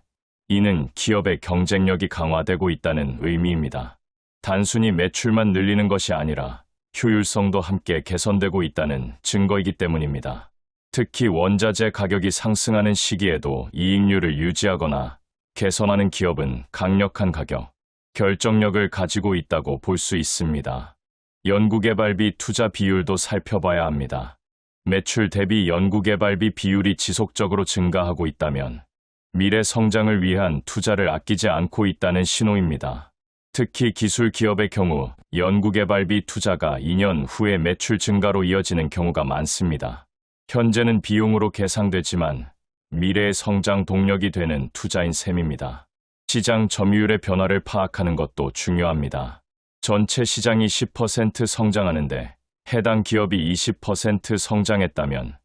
[SPEAKER 1] 이는 기업의 경쟁력이 강화되고 있다는 의미입니다. 단순히 매출만 늘리는 것이 아니라 효율성도 함께 개선되고 있다는 증거이기 때문입니다. 특히 원자재 가격이 상승하는 시기에도 이익률을 유지하거나 개선하는 기업은 강력한 가격, 결정력을 가지고 있다고 볼 수 있습니다. 연구개발비 투자 비율도 살펴봐야 합니다. 매출 대비 연구개발비 비율이 지속적으로 증가하고 있다면 미래 성장을 위한 투자를 아끼지 않고 있다는 신호입니다. 특히 기술 기업의 경우 연구개발비 투자가 2년 후에 매출 증가로 이어지는 경우가 많습니다. 현재는 비용으로 계상되지만 미래의 성장 동력이 되는 투자인 셈입니다. 시장 점유율의 변화를 파악하는 것도 중요합니다. 전체 시장이 10% 성장하는데 해당 기업이 20% 성장했다면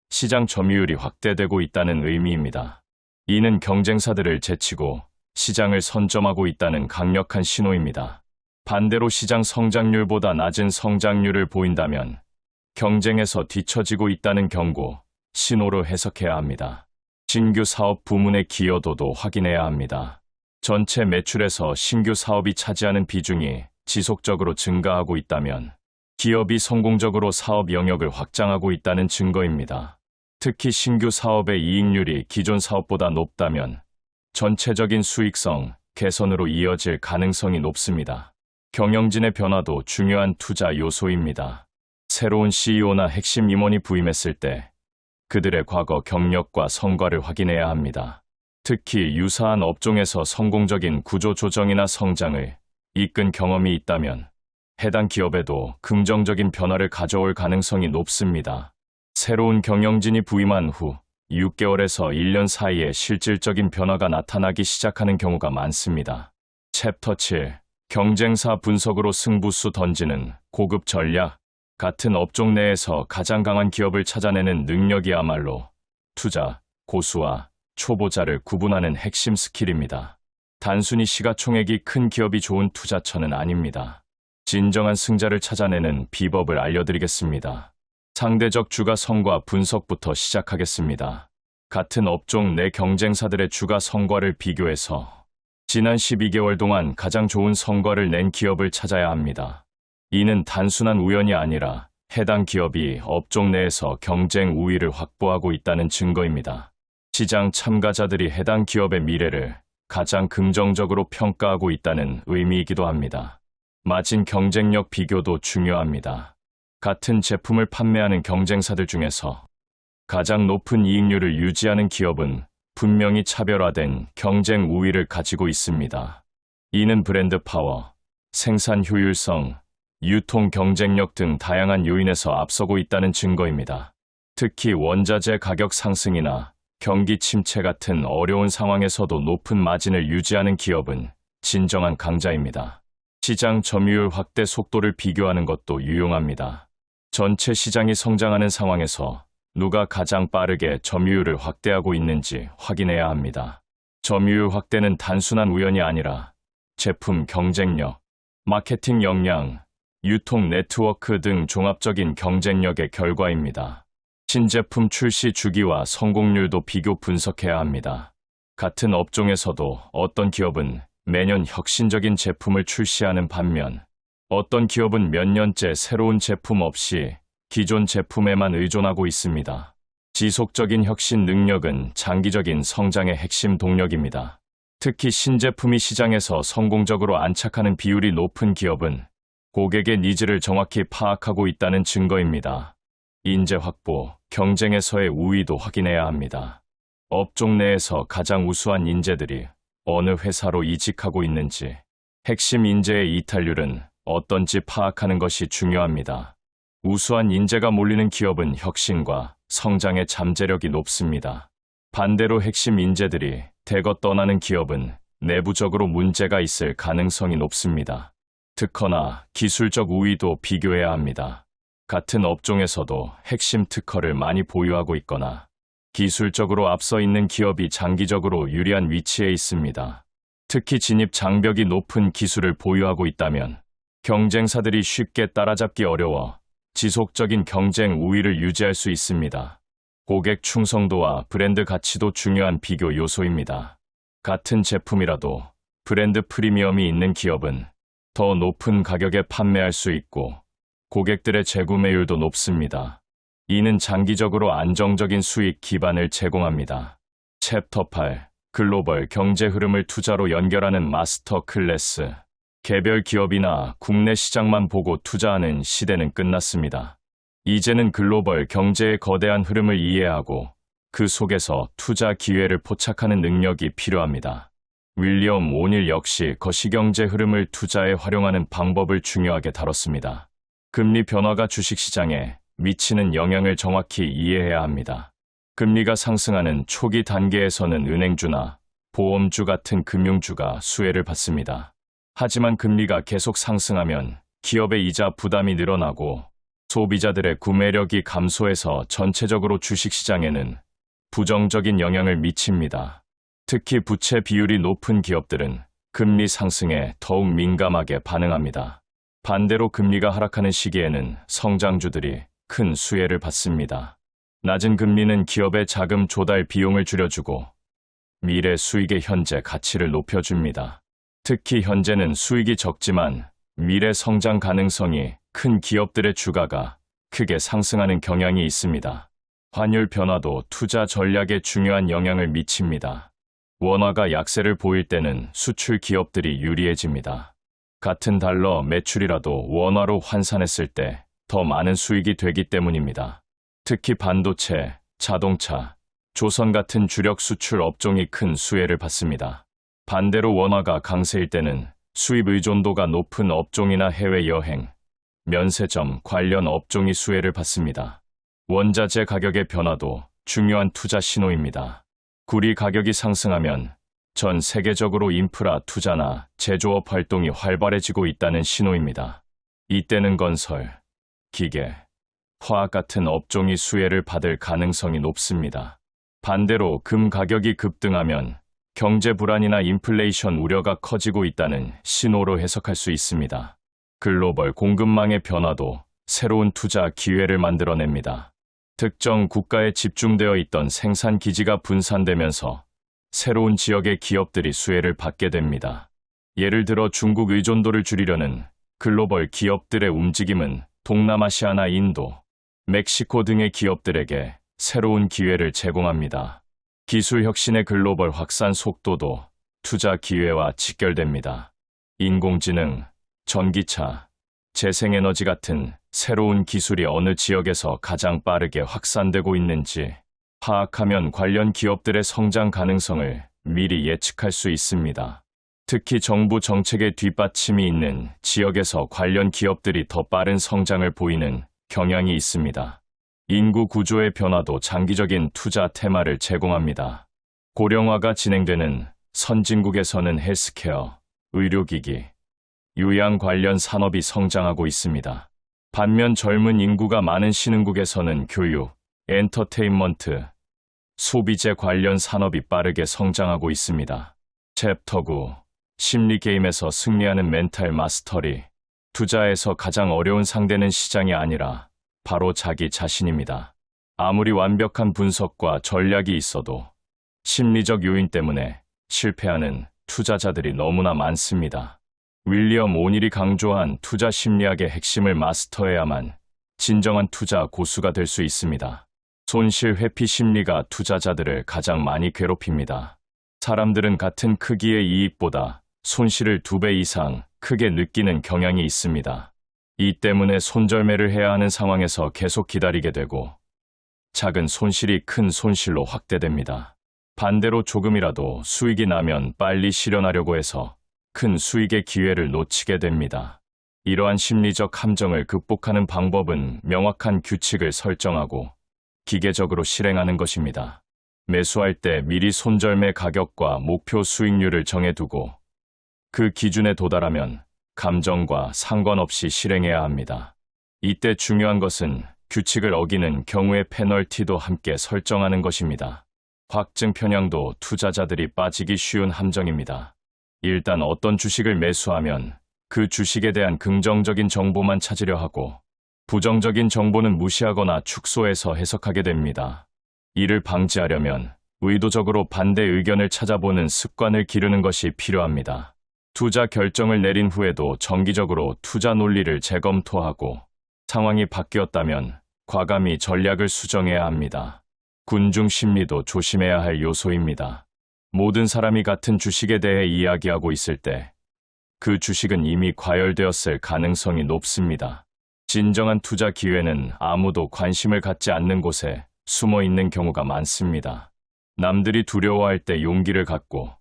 [SPEAKER 1] 시장 점유율이 확대되고 있다는 의미입니다. 이는 경쟁사들을 제치고 시장을 선점하고 있다는 강력한 신호입니다. 반대로 시장 성장률보다 낮은 성장률을 보인다면 경쟁에서 뒤처지고 있다는 경고, 신호로 해석해야 합니다. 신규 사업 부문의 기여도도 확인해야 합니다. 전체 매출에서 신규 사업이 차지하는 비중이 지속적으로 증가하고 있다면 기업이 성공적으로 사업 영역을 확장하고 있다는 증거입니다. 특히 신규 사업의 이익률이 기존 사업보다 높다면 전체적인 수익성 개선으로 이어질 가능성이 높습니다. 경영진의 변화도 중요한 투자 요소입니다. 새로운 CEO나 핵심 임원이 부임했을 때 그들의 과거 경력과 성과를 확인해야 합니다. 특히 유사한 업종에서 성공적인 구조 조정이나 성장을 이끈 경험이 있다면 해당 기업에도 긍정적인 변화를 가져올 가능성이 높습니다. 새로운 경영진이 부임한 후 6개월에서 1년 사이에 실질적인 변화가 나타나기 시작하는 경우가 많습니다. 챕터 7. 경쟁사 분석으로 승부수 던지는 고급 전략. 같은 업종 내에서 가장 강한 기업을 찾아내는 능력이야말로 투자, 고수와 초보자를 구분하는 핵심 스킬입니다. 단순히 시가총액이 큰 기업이 좋은 투자처는 아닙니다. 진정한 승자를 찾아내는 비법을 알려드리겠습니다. 상대적 주가성과 분석부터 시작하겠습니다. 같은 업종 내 경쟁사들의 주가성과를 비교해서 지난 12개월 동안 가장 좋은 성과를 낸 기업을 찾아야 합니다. 이는 단순한 우연이 아니라 해당 기업이 업종 내에서 경쟁 우위를 확보하고 있다는 증거입니다. 시장 참가자들이 해당 기업의 미래를 가장 긍정적으로 평가하고 있다는 의미이기도 합니다. 마진 경쟁력 비교도 중요합니다. 같은 제품을 판매하는 경쟁사들 중에서 가장 높은 이익률을 유지하는 기업은 분명히 차별화된 경쟁 우위를 가지고 있습니다. 이는 브랜드 파워, 생산 효율성, 유통 경쟁력 등 다양한 요인에서 앞서고 있다는 증거입니다. 특히 원자재 가격 상승이나 경기 침체 같은 어려운 상황에서도 높은 마진을 유지하는 기업은 진정한 강자입니다. 시장 점유율 확대 속도를 비교하는 것도 유용합니다. 전체 시장이 성장하는 상황에서 누가 가장 빠르게 점유율을 확대하고 있는지 확인해야 합니다. 점유율 확대는 단순한 우연이 아니라 제품 경쟁력, 마케팅 역량, 유통 네트워크 등 종합적인 경쟁력의 결과입니다. 신제품 출시 주기와 성공률도 비교 분석해야 합니다. 같은 업종에서도 어떤 기업은 매년 혁신적인 제품을 출시하는 반면 어떤 기업은 몇 년째 새로운 제품 없이 기존 제품에만 의존하고 있습니다. 지속적인 혁신 능력은 장기적인 성장의 핵심 동력입니다. 특히 신제품이 시장에서 성공적으로 안착하는 비율이 높은 기업은 고객의 니즈를 정확히 파악하고 있다는 증거입니다. 인재 확보, 경쟁에서의 우위도 확인해야 합니다. 업종 내에서 가장 우수한 인재들이 어느 회사로 이직하고 있는지, 핵심 인재의 이탈률은 어떤지 파악하는 것이 중요합니다. 우수한 인재가 몰리는 기업은 혁신과 성장의 잠재력이 높습니다. 반대로 핵심 인재들이 대거 떠나는 기업은 내부적으로 문제가 있을 가능성이 높습니다. 특허나 기술적 우위도 비교해야 합니다. 같은 업종에서도 핵심 특허를 많이 보유하고 있거나 기술적으로 앞서 있는 기업이 장기적으로 유리한 위치에 있습니다. 특히 진입 장벽이 높은 기술을 보유하고 있다면 경쟁사들이 쉽게 따라잡기 어려워 지속적인 경쟁 우위를 유지할 수 있습니다. 고객 충성도와 브랜드 가치도 중요한 비교 요소입니다. 같은 제품이라도 브랜드 프리미엄이 있는 기업은 더 높은 가격에 판매할 수 있고 고객들의 재구매율도 높습니다. 이는 장기적으로 안정적인 수익 기반을 제공합니다. 챕터 8. 글로벌 경제 흐름을 투자로 연결하는 마스터 클래스. 개별 기업이나 국내 시장만 보고 투자하는 시대는 끝났습니다. 이제는 글로벌 경제의 거대한 흐름을 이해하고 그 속에서 투자 기회를 포착하는 능력이 필요합니다. 윌리엄 오닐 역시 거시경제 흐름을 투자에 활용하는 방법을 중요하게 다뤘습니다. 금리 변화가 주식시장에 미치는 영향을 정확히 이해해야 합니다. 금리가 상승하는 초기 단계에서는 은행주나 보험주 같은 금융주가 수혜를 받습니다. 하지만 금리가 계속 상승하면 기업의 이자 부담이 늘어나고 소비자들의 구매력이 감소해서 전체적으로 주식시장에는 부정적인 영향을 미칩니다. 특히 부채 비율이 높은 기업들은 금리 상승에 더욱 민감하게 반응합니다. 반대로 금리가 하락하는 시기에는 성장주들이 큰 수혜를 받습니다. 낮은 금리는 기업의 자금 조달 비용을 줄여주고 미래 수익의 현재 가치를 높여줍니다. 특히 현재는 수익이 적지만 미래 성장 가능성이 큰 기업들의 주가가 크게 상승하는 경향이 있습니다. 환율 변화도 투자 전략에 중요한 영향을 미칩니다. 원화가 약세를 보일 때는 수출 기업들이 유리해집니다. 같은 달러 매출이라도 원화로 환산했을 때 더 많은 수익이 되기 때문입니다. 특히 반도체, 자동차, 조선 같은 주력 수출 업종이 큰 수혜를 받습니다. 반대로 원화가 강세일 때는 수입 의존도가 높은 업종이나 해외여행, 면세점 관련 업종이 수혜를 받습니다. 원자재 가격의 변화도 중요한 투자 신호입니다. 구리 가격이 상승하면 전 세계적으로 인프라 투자나 제조업 활동이 활발해지고 있다는 신호입니다. 이때는 건설, 기계, 화학 같은 업종이 수혜를 받을 가능성이 높습니다. 반대로 금 가격이 급등하면 경제 불안이나 인플레이션 우려가 커지고 있다는 신호로 해석할 수 있습니다. 글로벌 공급망의 변화도 새로운 투자 기회를 만들어냅니다. 특정 국가에 집중되어 있던 생산 기지가 분산되면서 새로운 지역의 기업들이 수혜를 받게 됩니다. 예를 들어 중국 의존도를 줄이려는 글로벌 기업들의 움직임은 동남아시아나 인도, 멕시코 등의 기업들에게 새로운 기회를 제공합니다. 기술 혁신의 글로벌 확산 속도도 투자 기회와 직결됩니다. 인공지능, 전기차, 재생에너지 같은 새로운 기술이 어느 지역에서 가장 빠르게 확산되고 있는지 파악하면 관련 기업들의 성장 가능성을 미리 예측할 수 있습니다. 특히 정부 정책의 뒷받침이 있는 지역에서 관련 기업들이 더 빠른 성장을 보이는 경향이 있습니다. 인구 구조의 변화도 장기적인 투자 테마를 제공합니다. 고령화가 진행되는 선진국에서는 헬스케어, 의료기기, 유양 관련 산업이 성장하고 있습니다. 반면 젊은 인구가 많은 신흥국에서는 교육, 엔터테인먼트, 소비재 관련 산업이 빠르게 성장하고 있습니다. 챕터 9. 심리 게임에서 승리하는 멘탈 마스터리. 투자에서 가장 어려운 상대는 시장이 아니라 바로 자기 자신입니다. 아무리 완벽한 분석과 전략이 있어도 심리적 요인 때문에 실패하는 투자자들이 너무나 많습니다. 윌리엄 오닐이 강조한 투자 심리학의 핵심을 마스터해야만 진정한 투자 고수가 될 수 있습니다. 손실 회피 심리가 투자자들을 가장 많이 괴롭힙니다. 사람들은 같은 크기의 이익보다 손실을 2배 이상 크게 느끼는 경향이 있습니다. 이 때문에 손절매를 해야 하는 상황에서 계속 기다리게 되고 작은 손실이 큰 손실로 확대됩니다. 반대로 조금이라도 수익이 나면 빨리 실현하려고 해서 큰 수익의 기회를 놓치게 됩니다. 이러한 심리적 함정을 극복하는 방법은 명확한 규칙을 설정하고 기계적으로 실행하는 것입니다. 매수할 때 미리 손절매 가격과 목표 수익률을 정해두고 그 기준에 도달하면 감정과 상관없이 실행해야 합니다. 이때 중요한 것은 규칙을 어기는 경우의 페널티도 함께 설정하는 것입니다. 확증 편향도 투자자들이 빠지기 쉬운 함정입니다. 일단 어떤 주식을 매수하면 그 주식에 대한 긍정적인 정보만 찾으려 하고 부정적인 정보는 무시하거나 축소해서 해석하게 됩니다. 이를 방지하려면 의도적으로 반대 의견을 찾아보는 습관을 기르는 것이 필요합니다. 투자 결정을 내린 후에도 정기적으로 투자 논리를 재검토하고 상황이 바뀌었다면 과감히 전략을 수정해야 합니다. 군중 심리도 조심해야 할 요소입니다. 모든 사람이 같은 주식에 대해 이야기하고 있을 때 그 주식은 이미 과열되었을 가능성이 높습니다. 진정한 투자 기회는 아무도 관심을 갖지 않는 곳에 숨어 있는 경우가 많습니다. 남들이 두려워할 때 용기를 갖고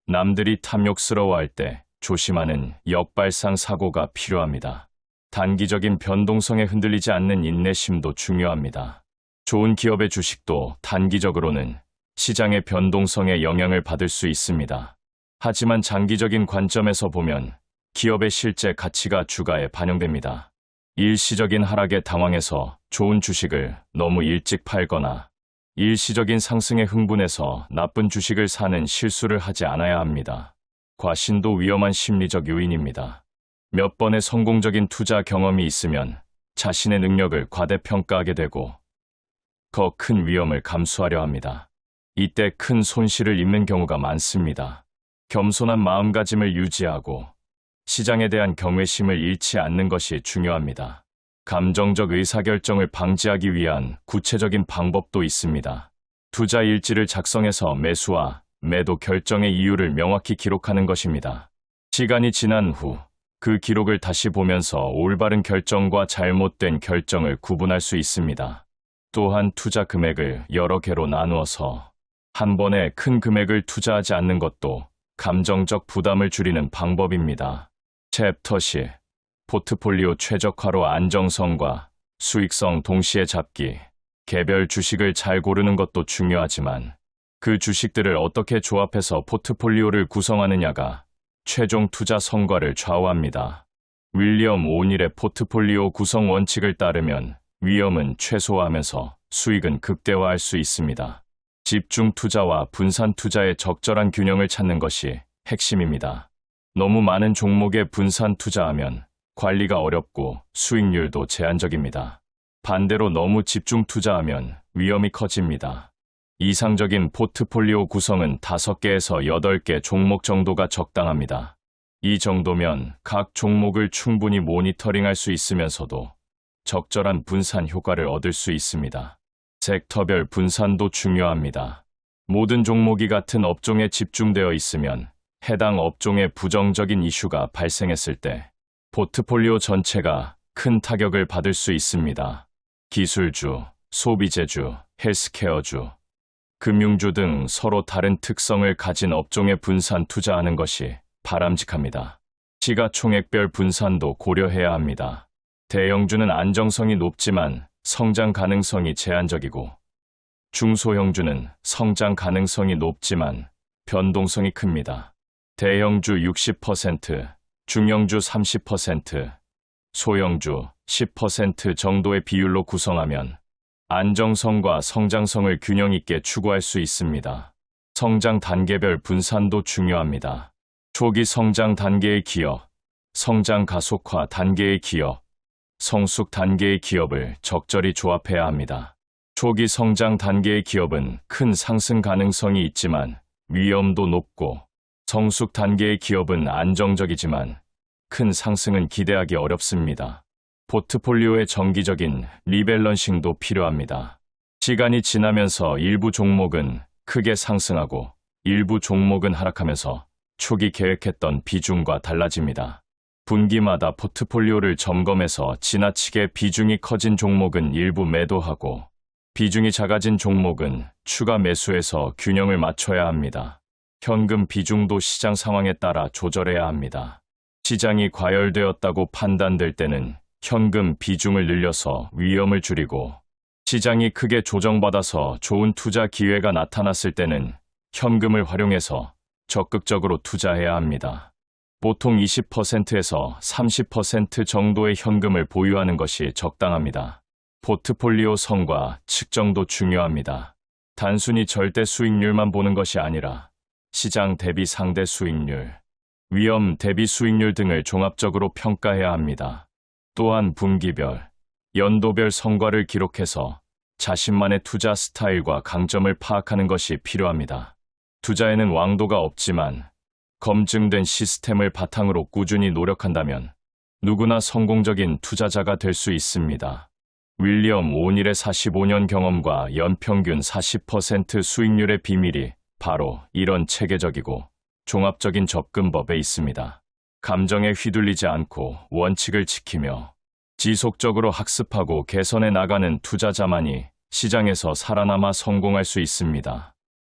[SPEAKER 1] 남들이 탐욕스러워할 때 조심하는 역발상 사고가 필요합니다. 단기적인 변동성에 흔들리지 않는 인내심도 중요합니다. 좋은 기업의 주식도 단기적으로는 시장의 변동성에 영향을 받을 수 있습니다. 하지만 장기적인 관점에서 보면 기업의 실제 가치가 주가에 반영됩니다. 일시적인 하락에 당황해서 좋은 주식을 너무 일찍 팔거나 일시적인 상승에 흥분해서 나쁜 주식을 사는 실수를 하지 않아야 합니다. 과신도 위험한 심리적 요인입니다. 몇 번의 성공적인 투자 경험이 있으면 자신의 능력을 과대평가하게 되고 더 큰 위험을 감수하려 합니다. 이때 큰 손실을 입는 경우가 많습니다. 겸손한 마음가짐을 유지하고 시장에 대한 경외심을 잃지 않는 것이 중요합니다. 감정적 의사결정을 방지하기 위한 구체적인 방법도 있습니다. 투자 일지를 작성해서 매수와 매도 결정의 이유를 명확히 기록하는 것입니다. 시간이 지난 후 그 기록을 다시 보면서 올바른 결정과 잘못된 결정을 구분할 수 있습니다. 또한 투자 금액을 여러 개로 나누어서 한 번에 큰 금액을 투자하지 않는 것도 감정적 부담을 줄이는 방법입니다. 챕터 시 포트폴리오 최적화로 안정성과 수익성 동시에 잡기. 개별 주식을 잘 고르는 것도 중요하지만 그 주식들을 어떻게 조합해서 포트폴리오를 구성하느냐가 최종 투자 성과를 좌우합니다. 윌리엄 오닐의 포트폴리오 구성 원칙을 따르면 위험은 최소화하면서 수익은 극대화할 수 있습니다. 집중 투자와 분산 투자의 적절한 균형을 찾는 것이 핵심입니다. 너무 많은 종목에 분산 투자하면 관리가 어렵고 수익률도 제한적입니다. 반대로 너무 집중 투자하면 위험이 커집니다. 이상적인 포트폴리오 구성은 5개에서 8개 종목 정도가 적당합니다. 이 정도면 각 종목을 충분히 모니터링할 수 있으면서도 적절한 분산 효과를 얻을 수 있습니다. 섹터별 분산도 중요합니다. 모든 종목이 같은 업종에 집중되어 있으면 해당 업종의 부정적인 이슈가 발생했을 때 포트폴리오 전체가 큰 타격을 받을 수 있습니다. 기술주, 소비재주, 헬스케어주, 금융주 등 서로 다른 특성을 가진 업종에 분산 투자하는 것이 바람직합니다. 시가총액별 분산도 고려해야 합니다. 대형주는 안정성이 높지만 성장 가능성이 제한적이고 중소형주는 성장 가능성이 높지만 변동성이 큽니다. 대형주 60%, 중형주 30%, 소형주 10% 정도의 비율로 구성하면 안정성과 성장성을 균형 있게 추구할 수 있습니다. 성장 단계별 분산도 중요합니다. 초기 성장 단계의 기업, 성장 가속화 단계의 기업, 성숙 단계의 기업을 적절히 조합해야 합니다. 초기 성장 단계의 기업은 큰 상승 가능성이 있지만 위험도 높고 성숙 단계의 기업은 안정적이지만 큰 상승은 기대하기 어렵습니다. 포트폴리오의 정기적인 리밸런싱도 필요합니다. 시간이 지나면서 일부 종목은 크게 상승하고 일부 종목은 하락하면서 초기 계획했던 비중과 달라집니다. 분기마다 포트폴리오를 점검해서 지나치게 비중이 커진 종목은 일부 매도하고 비중이 작아진 종목은 추가 매수해서 균형을 맞춰야 합니다. 현금 비중도 시장 상황에 따라 조절해야 합니다. 시장이 과열되었다고 판단될 때는 현금 비중을 늘려서 위험을 줄이고 시장이 크게 조정받아서 좋은 투자 기회가 나타났을 때는 현금을 활용해서 적극적으로 투자해야 합니다. 보통 20%에서 30% 정도의 현금을 보유하는 것이 적당합니다. 포트폴리오 성과 측정도 중요합니다. 단순히 절대 수익률만 보는 것이 아니라 시장 대비 상대 수익률, 위험 대비 수익률 등을 종합적으로 평가해야 합니다. 또한 분기별, 연도별 성과를 기록해서 자신만의 투자 스타일과 강점을 파악하는 것이 필요합니다. 투자에는 왕도가 없지만 검증된 시스템을 바탕으로 꾸준히 노력한다면 누구나 성공적인 투자자가 될 수 있습니다. 윌리엄 오닐의 45년 경험과 연평균 40% 수익률의 비밀이 바로 이런 체계적이고 종합적인 접근법에 있습니다. 감정에 휘둘리지 않고 원칙을 지키며 지속적으로 학습하고 개선해 나가는 투자자만이 시장에서 살아남아 성공할 수 있습니다.